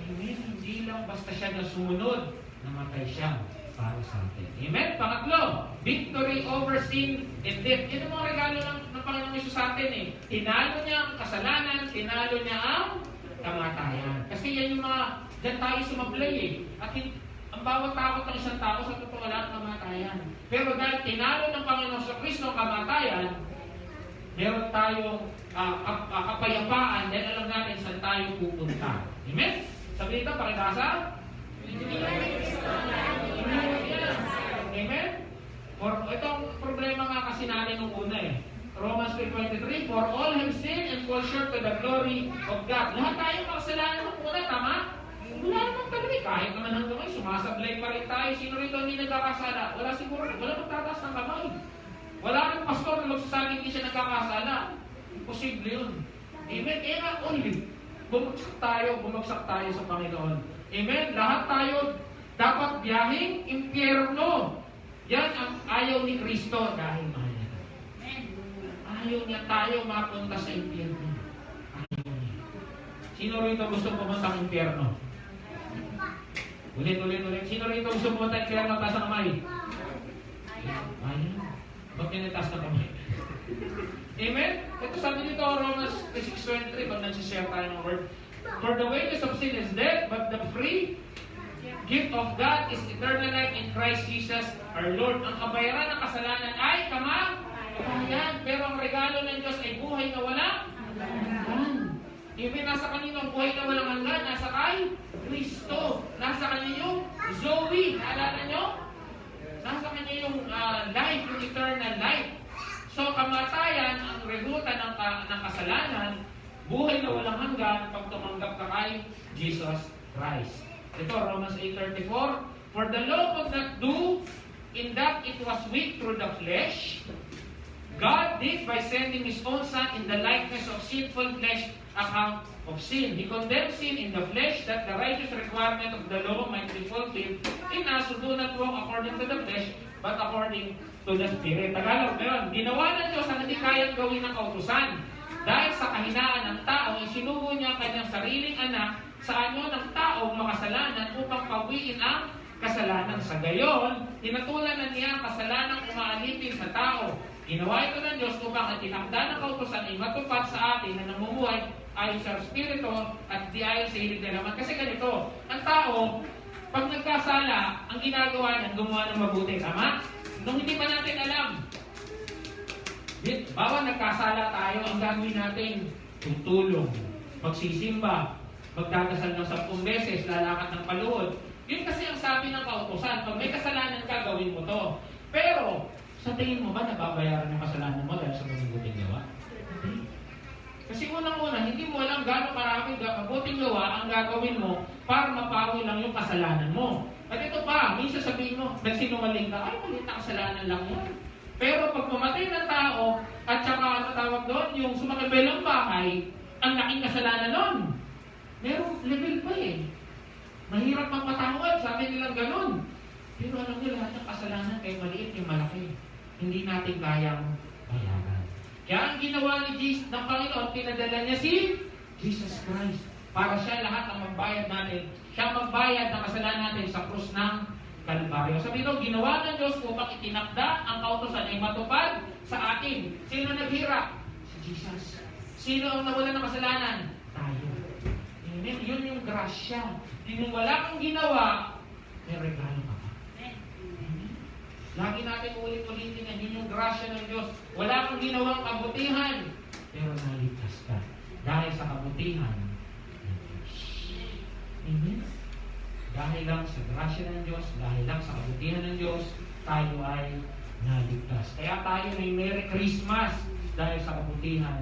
Amen. Hindi lang basta siya na sumunod, namatay siya para sa atin. Amen? Pangatlo, victory over sin and death. Yan ang mga regalo ng Panginoong Yesus sa atin eh. Tinalo niya ang kasalanan, tinalo niya ang kamatayan. Kasi yan yung mga, dyan tayo sumablay eh. At ang bawat takot ng isang tao sa totoo lahat kamatayan. Pero dahil tinalo ng Panginoon sa Kristo ang kamatayan, meron tayong kapayapaan dahil alam natin saan tayo pupunta. Amen? Sabi dito, pakibasa? Amen? Itong problema nga kasi natin nung una eh. Romans 3:23, for all have sinned and fall short to the glory of God. Lahat tayo makasalanan ng una, tama? Wala naman talaga. Kahit naman hanggang ngayon, sumasablay pa rin tayo. Sino rito hindi nagkakasala? Wala siguro, wala magtataas ng kamay. Wala rin pastor na magsasabi hindi siya nagkakasala. Imposible yun. Amen? Kaya nga, only, bumagsak tayo sa Panginoon. Amen? Lahat tayo dapat biyahing impyerno. Yan ang ayaw ni Kristo dahil mahal niya. Ayaw niya tayo mapunta sa impyerno. Ayaw niya. Sino rito gusto pumunta sa impyerno? Ulit. Sino rito gusto pumunta sa impyerno? Taas ang kamay. Ayaw. Ba't yan taas ng kamay? Amen? Ito sabi dito, Romans 6:23, pag nagsishare tayo ng word. For the wages of sin is death, but the free gift of God is eternal life in Christ Jesus our Lord. Ang kabayaran ng kasalanan ay kamatayan. Pero ang regalo ng Diyos ay buhay na walang hanggan. Even nasa kanino ang buhay na walang hanggan? Nasa kay Kristo. Nasa kanya yung Zoe. Naalala nyo? Nasa kanya yung life, yung eternal life. So kamatayan ang resulta ng kasalanan, buhay na walang hanggan pag tumanggap ka kay Jesus Christ. Ito, Romans 8:34. For the law could not do in that it was weak through the flesh. God did by sending His own Son in the likeness of sinful flesh account of sin. He condemned sin in the flesh that the righteous requirement of the law might be fulfilled in us who do not walk according to the flesh, but according to the Spirit. Tagalog ngayon, ginawa ng Diyos ang hindi kayang gawin ng kautusan. Dahil sa kahinaan ng tao, isinugo niya ang kanyang sariling anak sa anyo ng taong makasalanan upang pawiin ang kasalanan. Sa gayon, tinatulan na niya ang kasalanang umaalipin sa tao. Ginawa ito ng Diyos upang ang tinakda ng kautusan ay matupad sa atin na namumuhay ayon sa Espiritu at di ayon sa hilig na naman. Kasi ganito, ang tao, pag nagkasala, ang ginagawa niya, gumawa ng mabuti. Tama? Nung hindi pa natin alam, bawa nagkasala tayo, ang gagawin natin, tutulong, magsisimba, magdadasal ng 10 beses, lalakad ng paluhod. Yun kasi ang sabi ng kautusan, pag may kasalanan ka, gawin mo to. Pero, sa tingin mo ba nababayaran yung kasalanan mo dahil sa mabuting gawa? Hindi. Kasi unang-una, hindi mo alam gano'ng maraming mabuting gawa ang gagawin mo para mapawi lang yung kasalanan mo. At ito pa, minsan sabihin mo, nagsinungaling ka, ay maliit na kasalanan lang yan. Pero pag mamatay ng tao, at saka ano tawag doon, yung sumakabay ng bahay, ang laking kasalanan nun. Merong level pa eh. Mahirap magpatawad, sabi nilang ganun. Pero alam niyo, lahat ng kasalanan kay maliit yung malaki. Hindi natin kayang bayaran. Kaya ang ginawa ni Jesus ng Panginoon, pinadala niya si Jesus Christ. Para siya lahat ang magbayad natin. Siya magbayad ng kasalanan natin sa krus ng Kalbaryo. Sabi ito, ginawa ng Diyos upang itinakda ang kautusan ay matupad sa atin. Sino naghirap? Si Jesus. Sino ang nawala ng kasalanan? Tayo. Amen. Yun yung grasya. Kung wala kang ginawa, may regalo ka. Lagi natin ulit-ulitin yan. Yun yung grasya ng Diyos. Wala kang ginawang kabutihan, pero naligtas ka. Dahil sa kabutihan ng Diyos. Amen? dahil lang sa grasya ng Diyos, dahil lang sa kabutihan ng Diyos, tayo ay naligtas. Kaya tayo may Merry Christmas dahil sa kabutihan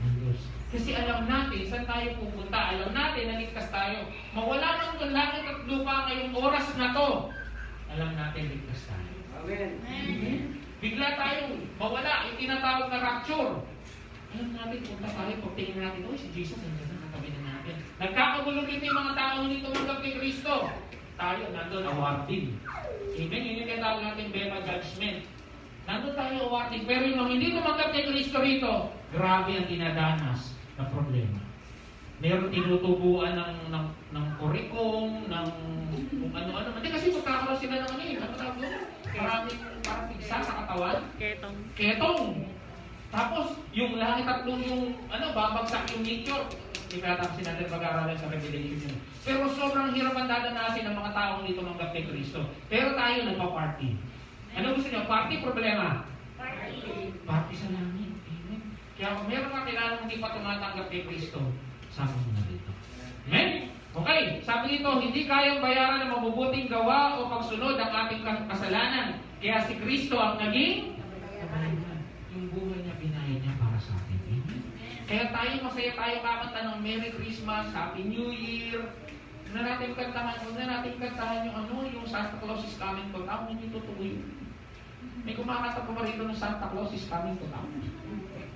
ng Diyos. Kasi alam natin saan tayo pupunta. Alam natin na ligtas tayo. Mawala ng langit at lupa ngayong oras na to. Alam natin ligtas tayo. Amen. Bigla tayong mawala, yung tinatawag na rapture. Alam natin, punta tayo, pagtingin natin, si Jesus, nandiyan na, katabi na natin. Nagkakagulo dito yung mga tao hindi tumanggap kay Kristo. Tayo, nandun, awarding. Amen, yun yung tinatawag natin bema judgment. Nandun tayo awarding, pero yung hindi tumanggap kay Kristo rito, grabe ang dinadanas na problema. Meron tinutubuan ng kurikom, ng kung ano-ano. Hindi kasi magkakaroon sila ng ano tawag doon? Maraming parang pigsa sa katawan. Ketong. Tapos, yung langit at yung babagsak yung nature. Hindi kaya kasi natin pag-aaralan sa Revelation yun. Pero sobrang hirap ang dadanasin ng mga taong dito manggap kay Kristo. Pero tayo nagpa-party. Ano gusto niyo? Party, problema? Party sa langit. Amen. Kaya kung meron ka kilalang hindi pa tumatanggap kay Kristo, sama mo na dito. Amen? Okay, sabi dito, hindi kayang bayaran ng mabubuting gawa o pagsunod ang ating kasalanan. Kaya si Kristo ang naging kabayaran. Yung buhay niya, binayad niya para sa atin. Amen? Kaya tayo, masaya tayo kakanta ng Merry Christmas, Happy New Year. Huwag na natin kantahan yung Santa Claus is coming to town. Hindi totoo yun. May kumakanta pa rito ng Santa Claus is coming to town.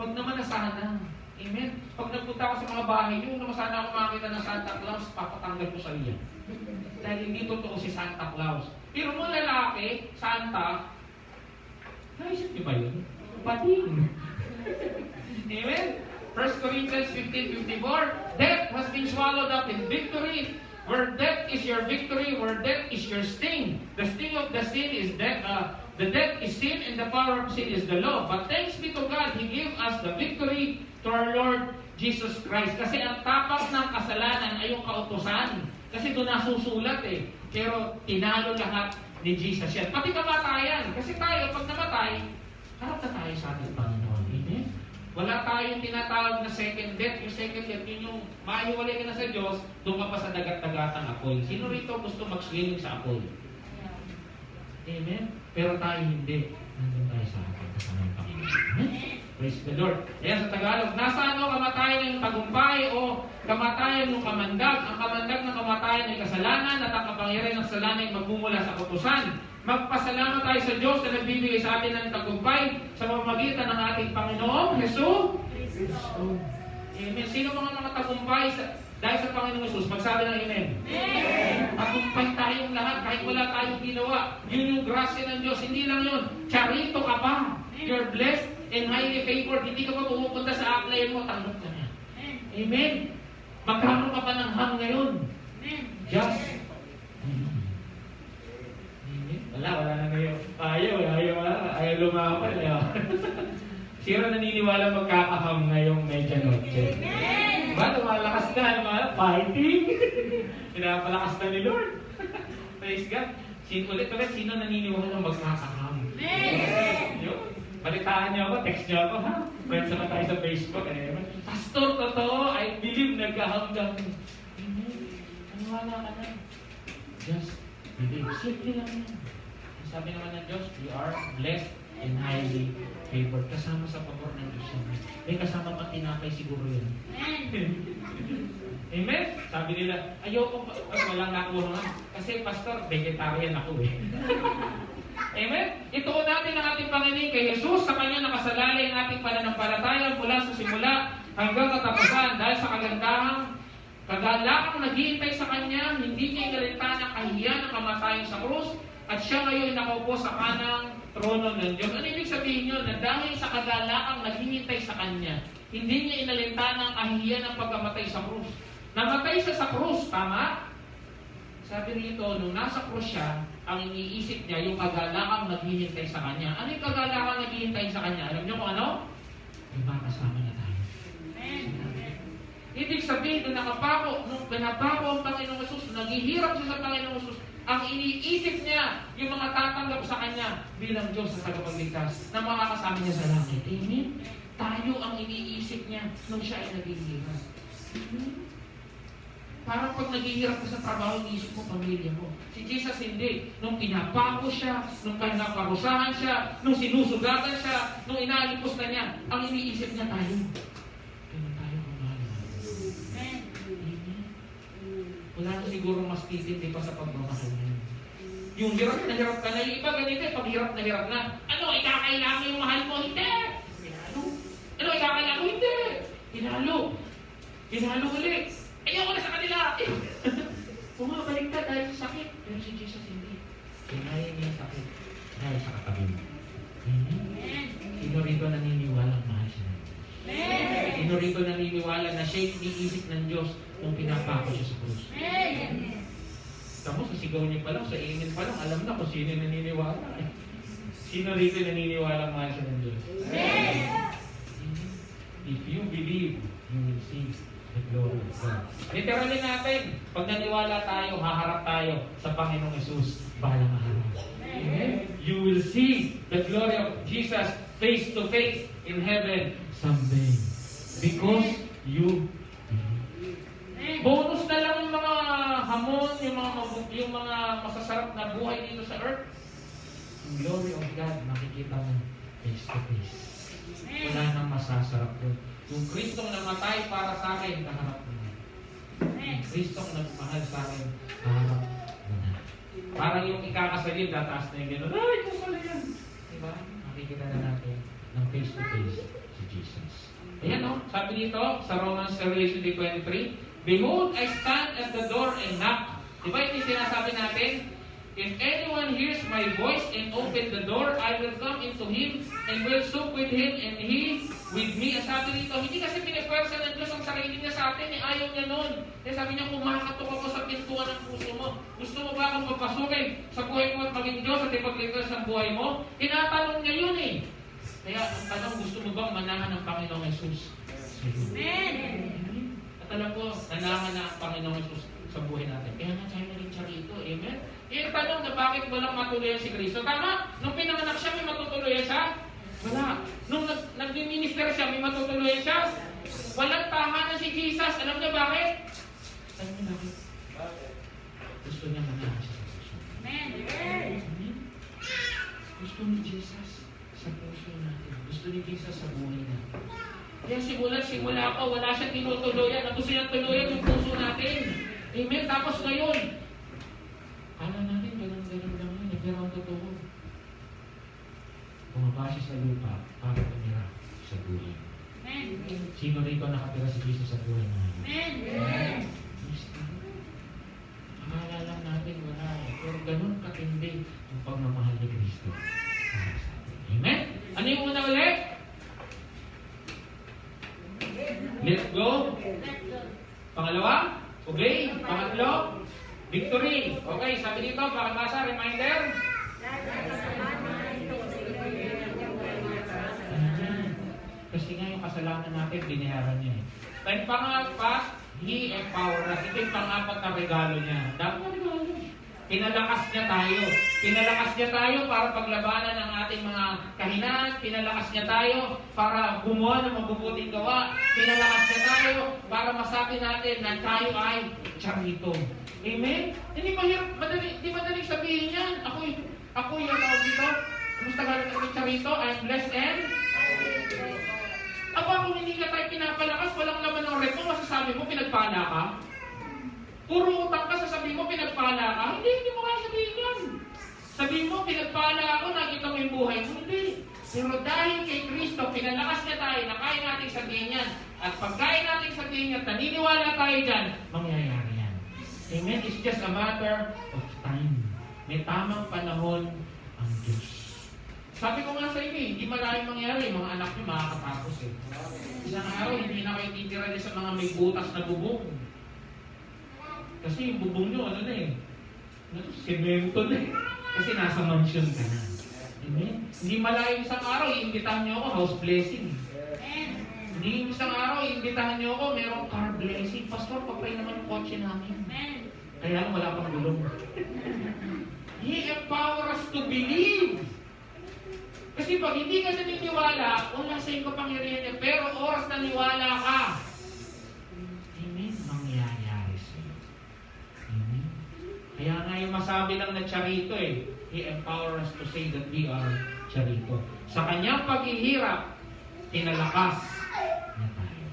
Huwag naman na sana. Amen? Pag nagpunta ko sa mga bahay, yung naman sana ako makakita ng Santa Claus, papatanggal ko sa iya. Dahil hindi totoo si Santa Claus. Pero mo lalaki, Santa, naisip niyo ba yun? Pating. Amen? 1 Corinthians 15:54, death has been swallowed up in victory. Where death is your victory, where death is your sting. The sting of the sin is death. The death is sin, and the power of sin is the law. But thanks be to God, He gave us the victory to our Lord Jesus Christ. Kasi ang tapak ng kasalanan ay yung kautusan. Kasi doon nasusulat eh. Pero tinalo lahat ni Jesus yan. Pati kamatayan. Kasi tayo, pag namatay, harap na tayo sa ating Panginoon. Amen? Wala tayong tinatawag na second death. Yung second death, yun yung mahiwalay ka na sa Diyos, doon ka pa sa dagat-dagatang apoy. Sino rito gusto mag-swimming sa apoy? Amen? Pero tayo hindi. Nandun tayo sa ating kasamang Panginoon. Amen? Praise the Lord. Ayan sa Tagalog, nasa kamatayan ng tagumpay o kamatayan ng kamandag? Ang kamandag ng kamatayan ay kasalanan at ang kapangyarihan ng kasalanan ay magmumula sa kautusan. Magpasalamat tayo sa Diyos na nagbibigay sa atin ng tagumpay sa pamamagitan ng ating Panginoong Jesus Kristo. Amen. Sino mga tagumpay dahil sa Panginoong Jesus? Magsabi ng amen. Amen. Tagumpay tayong lahat kahit wala tayong ginawa. Yun yung grasya ng Diyos. Hindi lang yun. Charito ka pa. You're blessed and highly favored. Hindi ka pa pumupunta sa applyan mo. Tanggap ka na. Amen. Magkano ka pa ng hang ngayon? Just wala na ngayon. Ayaw lumapan. Sino naniniwala magkakaham ngayong medya noche? Diba? Lumalakas na, fighting. Pinapalakas na ni Lord. Praise God. Ulit, sino naniniwala magkakaham? Yun. Balitaan niyo ako, text niyo ako, ha? Friends naman tayo sa Facebook. Pastor, totoo, I believe nagkaham. Wala ka na. Just believe. Simple lang yan. Sabi naman ng Diyos, we are blessed and highly favored. Kasama sa pabor ng Diyos yan. May kasama pang tinapay siguro yan. Amen? Sabi nila, ayoko pa, walang nakuha nga. Kasi pastor, vegetarian ako eh. Amen? Ituon natin ang ating Panginoon kay Jesus. Sa Kanya nakasalalay ang ating pananampalataya mula sa simula hanggang katapusan. Dahil sa kagalakang naghihintay sa Kanya, hindi niya inalintahan ang kahihiyan ng kamatayan sa krus. At siya ngayon nakaupo sa kanang trono ng Diyos. Ano ibig sabihin nyo? Na dahil sa kagalakang naghihintay sa Kanya, hindi niya inalintahan ang kahihiyan ng pagkamatay sa krus. Namatay siya sa krus, tama? Sabi rito, nung nasa krus siya, ang iniisip niya yung kagalakang naghihintay sa Kanya. Ano yung kagalakang naghihintay sa Kanya? Alam niyo kung ano? Yung makasama na tayo. Ibig sabihin, nung pinapako ang Panginoong Jesus, naghihirap siya sa Panginoong Jesus, ang iniisip niya, yung mga tatanggap sa Kanya bilang Diyos sa tagapagligtas na makakasama niya sa langit. Amen? Tayo ang iniisip niya nung siya ay naghihirap. Parang pag naghihirap ka sa trabaho, iniisip mo pamilya mo. Si Jesus hindi. Nung pinapako siya, nung pinaparusahan siya, nung sinusugatan siya, nung inaalipos na niya, ang iniisip niya tayo. Kaya tayo kumahal. Amen. Wala na siguro mas titindi pa sa pagmamahal niya. Yung hirap na hirap ka na, yung iba ganito eh, pag hirap na, ano, ikakailangan yung mahal mo? Hindi! Pinalo. Ano, ikakailangan mo? Hindi! Pinalo. Pinalo ulit. Ayaw ko na sa kanila! Bumabalik ka dahil sa sakit. Pero si Jesus hindi. Kinaya niya yung sakit dahil sa katabi mo. Sino rito naniniwalang mahal siya? Sino rito naniniwala na siya iniisip ng Diyos kung pinapako siya sa krus? Tapos sa sigaw niya pa lang, sa ingin pa lang, alam na kung sino naniniwala. Sino rito naniniwala mahal siya ng Diyos? If you believe, you will see the glory of God. Literally natin, pag naniwala tayo, haharap tayo sa Panginoong Jesus balang araw. Amen? You will see the glory of Jesus face to face in heaven someday. Because you bonus na lang yung mga hamon, yung mga masasarap na buhay dito sa earth. Yung glory of God, makikita mo face to face. Wala nang masasarap doon. Yung Kristong namatay para sa akin, kaharap mo na. Yung Kristong nagmahal sa akin, kaharap mo na. Parang yung ikakasalib, tataas na yung gano'n. Ay, kung pala yan. Diba? Makikita na natin ng face to face si Jesus. Ayan o, sabi dito sa Romans 3:23, Behold, I stand at the door and knock. Diba ito yung sinasabi natin? If anyone hears my voice and open the door, I will come into him and will sup with him and he with me. Ang sabi dito, hindi kasi pinipwersa ng Diyos ang sarili niya sa atin. Ayaw niya nun. Kaya sabi niya, kumakatok ako sa pintuan ng puso mo. Gusto mo ba akong papasukin sa buhay mo at maging Diyos at ipagligtas ang buhay mo? Tinatanong niya yun eh. Kaya ang tanong, gusto mo bang manahan ng Panginoong Jesus? Amen. At alam ko, nanahan na ang Panginoong Jesus sa buhay natin. Kaya nga tayo naging charito. Amen? Yung tanong na bakit walang matuluyan si Kristo. Tama, nung pinanganak siya, may matutuluyan siya? Wala. Nung nag-minister siya, may matutuluyan siya? Walang tahanan si Jesus. Alam niya bakit? Alam niya bakit? Gusto niya manahan siya sa puso. Amen. Gusto ni Jesus sa puso natin. Gusto ni Jesus sa buhay natin. Kaya simula pa, wala siyang tinutuluyan. Ang gusto niyang tuluyan yung puso natin. Amen? Tapos ngayon, kala natin ganun-ganun lang yun. Pero ang totoo, bumaba siya sa lupa para tumira sa buhay. Amen. Sino rito nakatira si Jesus sa buhay natin? Amen. Akala lang natin wala eh. Pero ganun katindi ang pagmamahal ni Kristo para sa atin. Amen? Ano yung una ulit? Let's go. Pangalawa, obey. Pangatlo, victory. Okay, sabi dito, pakabasa, reminder. Kasi nga yung kasalanan natin, binayaran niya eh. And pangalawa, He empowered us. Ito yung pang-apat na regalo niya. Dapat na regalo. Pinalakas niya tayo. Pinalakas niya tayo para paglabanan ang ating mga kahinaan. Pinalakas niya tayo para gumawa ng mabubuting gawa. Pinalakas niya tayo para masabi natin na tayo ay charito. Amen? Hindi madaling sabihin yan. Ako yung tawag dito. Gusto ka rin charito? I'm blessed and kung hindi ka tayo pinapalakas, walang laman ng rep mo, masasabi mo, pinagpala ka? Puro utang ka, sasabihin mo, pinagpala ka? Hindi mo kaya sabihin yun. Sabihin mo, pinagpala ako, nakita mo yung buhay mo. Hindi. Pero dahil kay Kristo, pinalakas niya tayo, na kaya natin sabihin yan. At pag kaya natin sabihin yan, naniniwala tayo dyan, mangyayari yan. Amen? It's just a matter of time. May tamang panahon ang Diyos. Sabi ko nga sa inyo, hindi maraming mangyari. Mga anak niyo makakatapos eh. Isang araw, hindi na kayo titira sa mga may butas na bubong. Kasi yung bubong nyo, ano na eh, semento na eh. Kasi nasa mansion ka na. Amen? Hindi malayo isang araw, iimbitahan nyo ako, house blessing. Hindi isang araw, iimbitahan nyo ako, merong car blessing. Pastor, papay naman yung kotse namin. Kaya lang wala pang gulong. He empower us to believe. Kasi pag hindi ka naniniwala, wala sa iyong kapangyarihan niya. Pero oras na niwala ka, amen, mangyayari sa iyo. sumasabi lang na charito eh. He empowers us to say that we are charito. Sa kanyang paghihirap, tinalakas niya tayo.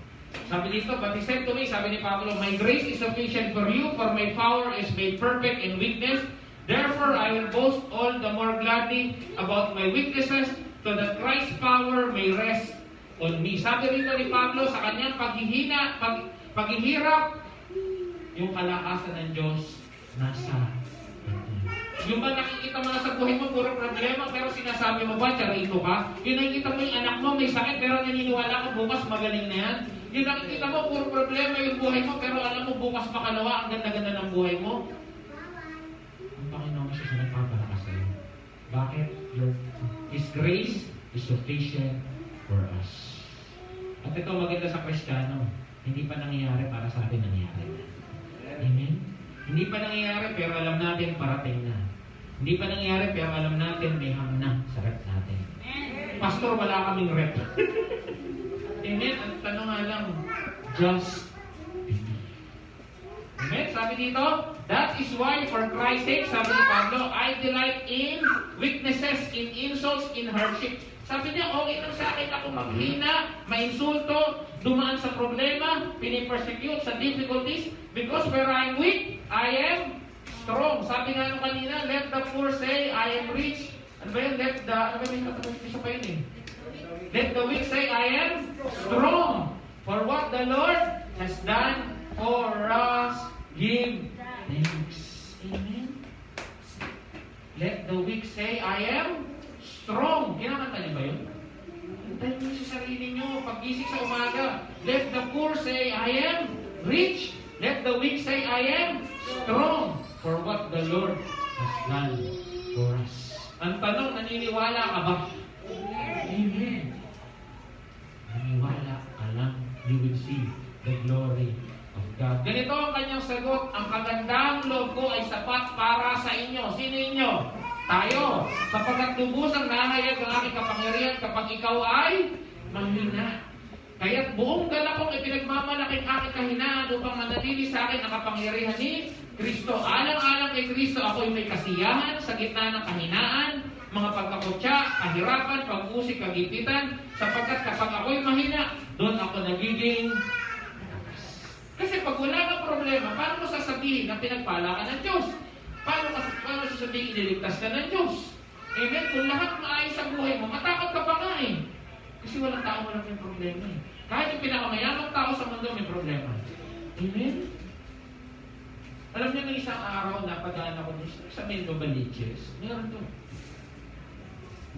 Sabi dito, but he said to me, sabi ni Pablo, my grace is sufficient for you, for my power is made perfect in weakness. Therefore, I will boast all the more gladly about my weaknesses, so that Christ's power may rest on me. Sabi rito ni Pablo, sa kanyang paghihirap, yung kalakasan ng Diyos nasa atin. Yung ba nakikita mo na sa buhay mo, puro problema, pero sinasabi mo ba, charito ka? Yung nakikita mo yung anak mo, may sakit, pero naniniwala ka, bukas magaling na yan. Yung nakikita mo, puro problema yung buhay mo, pero alam mo, bukas makalawa, ang ganda-ganda ng buhay mo. Ang Panginoon siya nagpapalakas sa'yo. Bakit? His grace is sufficient for us. At ito maganda sa Kristiyano, hindi pa nangyayari para sa atin nangyayari na. Amen? Hindi pa nangyayari pero alam natin parating na. Hindi pa nangyayari pero alam natin may hamna sa rep natin. Pastor, wala kaming rep. Amen? Ang tanong nga lang, just believe. Amen? Sabi dito, that is why for Christ's sake, sabi ni Pablo, I delight in weaknesses, in insults, in hardship. Sabi niya, okay lang sa akin ako maghina, mainsulto, dumaan sa problema, pinipersecute sa difficulties, because where I'm weak, I am strong. Sabi nga nung kanina, let the poor say, I am rich. Ano ba yun? Let the weak say, I am strong. For what the Lord has done for us, give thanks. Amen. Let the weak say, I am strong. Kinakanta niyo ba yun? Antayin niyo sa sarili niyo. Pag-isip sa umaga. Let the poor say, I am rich. Let the weak say, I am strong. For what the Lord has done for us. Ang tanong, naniniwala ka ba? Amen. Naniniwala ka lang. You will see the glory of God. Ganito ang kanyang sagot. Ang kagandang loob ko ay sapat para sa inyo. Sino inyo? Tayo. Sapagkat lubusang nahayag ang aking kapangyarihan kapag ikaw ay mahina. Kaya't buong dala kong ipinagmamalaking aking kahinaan upang manatili sa akin ang kapangyarihan ni Kristo. Alang-alang kay Kristo, ako'y may kasiyahan sa gitna ng kahinaan, mga pagkakutya, kahirapan, pag-usik, kagipitan, sapagkat kapag ako'y mahina, doon ako nagiging malakas. Kasi pag wala kang problema, paano mo sasabihin na pinagpala ka ng Diyos? Paano sasabihin iniligtas ka ng Diyos? Amen? Kung lahat maayos sa buhay mo, matakot ka pa nga eh. Kasi walang tao walang may problema eh. Kahit yung pinakamayamang tao sa mundo may problema. Amen? Alam niyo, may isang araw na pagdaan ako sa Mendo Baliches. Meron doon.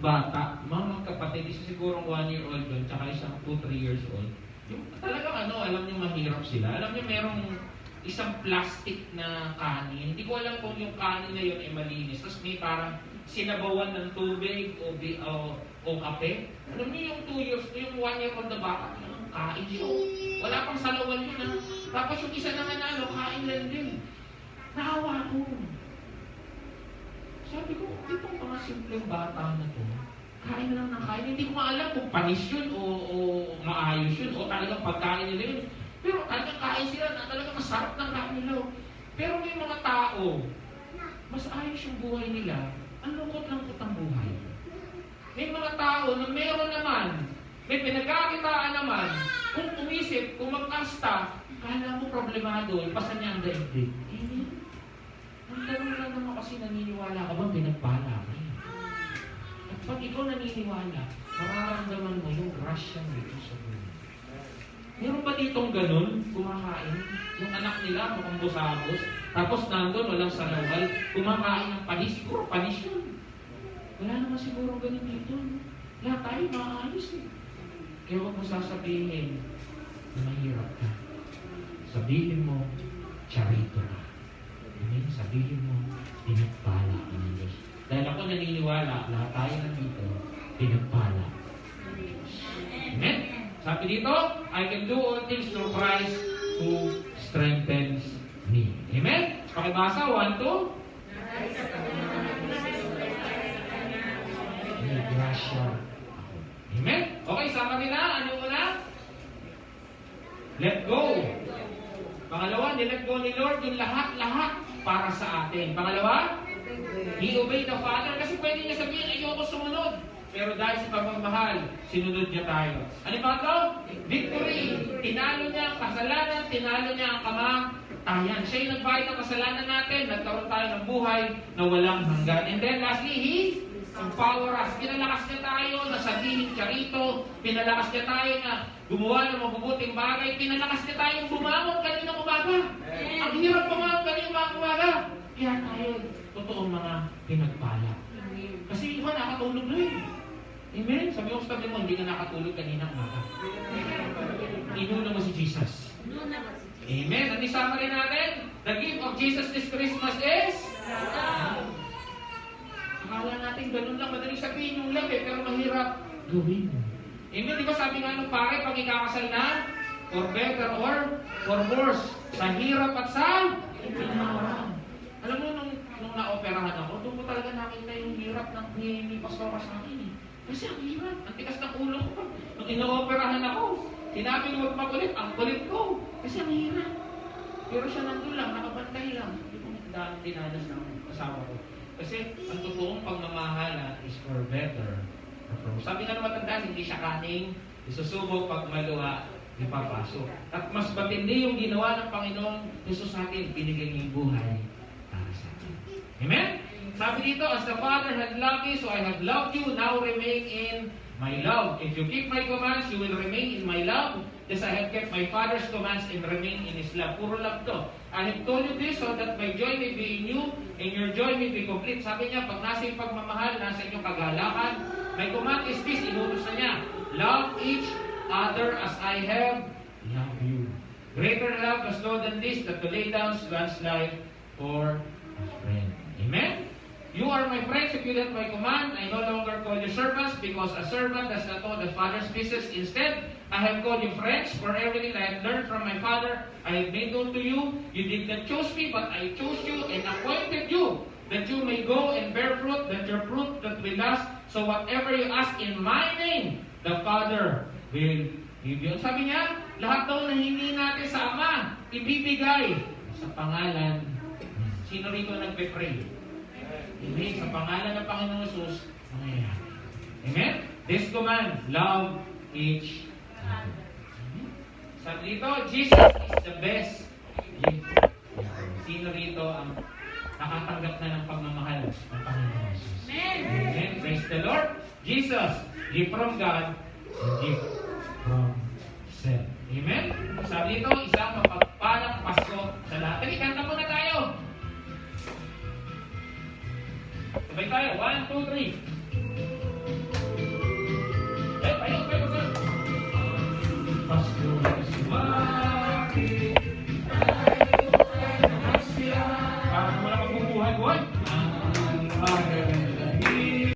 Bata, mga kapatid, isa sigurong 1 year old doon, tsaka isang 2-3 years old. Yung talagang alam niyo mahirap sila. Alam niyo merong isang plastic na kanin. Hindi ko alam kung yung kanin na yun ay malinis. Tapos may parang sinabawan ng tubig o kape. Alam niyo yung 2 years, yung 1 year old na bata, kain siya. Wala pang salawan yun ha. Tapos yung isa na nanalo, kain lang din. Naawa ko. Sabi ko, itong mga simpleng bata na to, kain na lang ng kain. Hindi ko maalam kung panis yun o maayos yun o talagang pagkain nila yun. Pero talagang kain sila na talagang masarap ng kain nila. Pero may mga tao, mas ayos yung buhay nila, ang lungkot-lungkot ang buhay. May mga tao na meron naman, may pinagkakitaan naman, kung umisip, kung magkasta, kala mo problemado, ipasan niya ang daigdig. Ang tanong lang naman kasi naniniwala ka bang pinagpala ka? At pag ikaw naniniwala, mararamdaman mo yung grasya nito sa buhay. Meron ba ditong ganun, kumakain? Yung anak nila, mukhang busabos, tapos nandun, walang salawal, kumakain ng panis, siguro panis yun. Wala naman siguro ganun dito. Lahat tayo maayos eh. Kaya huwag mo sasabihin na mahirap ka. Sabihin mo, charito ka. Amen? Sabihin mo, pinagpala ka ng Diyos. Dahil ako naniniwala, lahat tayo nandito, pinagpala. Amen? Sabi dito, I can do all things through Christ who strengthens me. Amen? Pakibasa, 1, 2. May grasya ako. Amen? Okay, sama nila. Ano muna? Let go. Pangalawa, nilet go ni Lord yung lahat-lahat para sa atin. Pangalawa, He obeyed the Father kasi pwede niya sabihin, ayoko sumunod. Pero dahil sa pagmamahal, sinunod niya tayo. Ano ba ito? Victory! Tinalo niya ang kasalanan, tinalo niya ang kamatayan. Siya yung nagbayad ng kasalanan natin, nagkaroon tayo ng buhay na walang hanggan. And then lastly, He empower us. Pinalakas niya tayo na sabihin siya rito. Pinalakas niya tayo na gumawa ng mabubuting bagay. Pinalakas niya tayo bumangon kaninang umaga. Ang hirap bumangon kaninang umaga. Kaya tayo, totoong mga pinagpala. Kasi iba nakatulog na eh. Amen? Sabi mo sa tabi mo, hindi ka nakatulog kaninang umaga. Inuna mo si Jesus. Amen? Ang summary natin, the gift of Jesus this Christmas is love. Akala natin ganun lang, madaling sabihin yung love eh, pero mahirap gawin. Amen? Di ba sabi nga nung pare, pag ikakasal na, for better or for worse, sa hirap at sa ginawa. Alam mo, nung na-operahan ako, doon ko talaga nakita yung hirap ng ni Pastor sa akin eh. Kasi ang hirap, ang tikas ng ulo ko. Nung ina-operahan ako, sinabi ko magpakulit, ang kulit ko. Kasi ang hirap. Pero siya nandun lang, nakabantay lang. Hindi ko dinanas ng asawa ko. Kasi ang totoong pagmamahala is for better. Sabi nga ng matandaan, hindi siya kaning isusubok pag maluwa, ipapasok. At mas matindi yung ginawa ng Panginoon Jesus sa atin, binigay niya yung buhay para sa atin. Amen? Sabi dito, as the Father had loved me, so I have loved you, now remain in my love. If you keep my commands, you will remain in my love, as I have kept my Father's commands and remain in His love. Puro love to. I have told you this so that my joy may be in you and your joy may be complete. Sabi niya, pag nasa yung pagmamahal, nasa inyong kagalakan, my command is this, inutos na niya, love each other as I have loved you. Greater love does no than this, that to lay down one's life for a friend. Amen? You are my friends if you let my command. I no longer call you servants, because a servant does not know the Father's business. Instead, I have called you friends, for everything I have learned from my Father, I have made known to you. You did not choose me, but I chose you and appointed you, that you may go and bear fruit, that your fruit that will last. So whatever you ask in my name, the Father will give you. Sabi niya, lahat daw na hindi natin sa Ama, ibibigay sa pangalan. Sino rito nagpe-pray? Amen. Sa pangalan ng Panginoong Jesus, mangyayari. Amen? This command, love each other. Sabi dito, Jesus is the best gift. Sino rito ang nakatanggap na ng pagmamahal ng Panginoong Jesus? Amen. Praise the Lord. Jesus, gift from God, gift from self. Amen? Sabi dito, isang mapagpalang Pasko sa lahat. Tali, kanta muna tayo. Sabay tayo. 1, 2, 3. Tayo, sir. Pasko is mati. Parang wala magbubuhay, boy.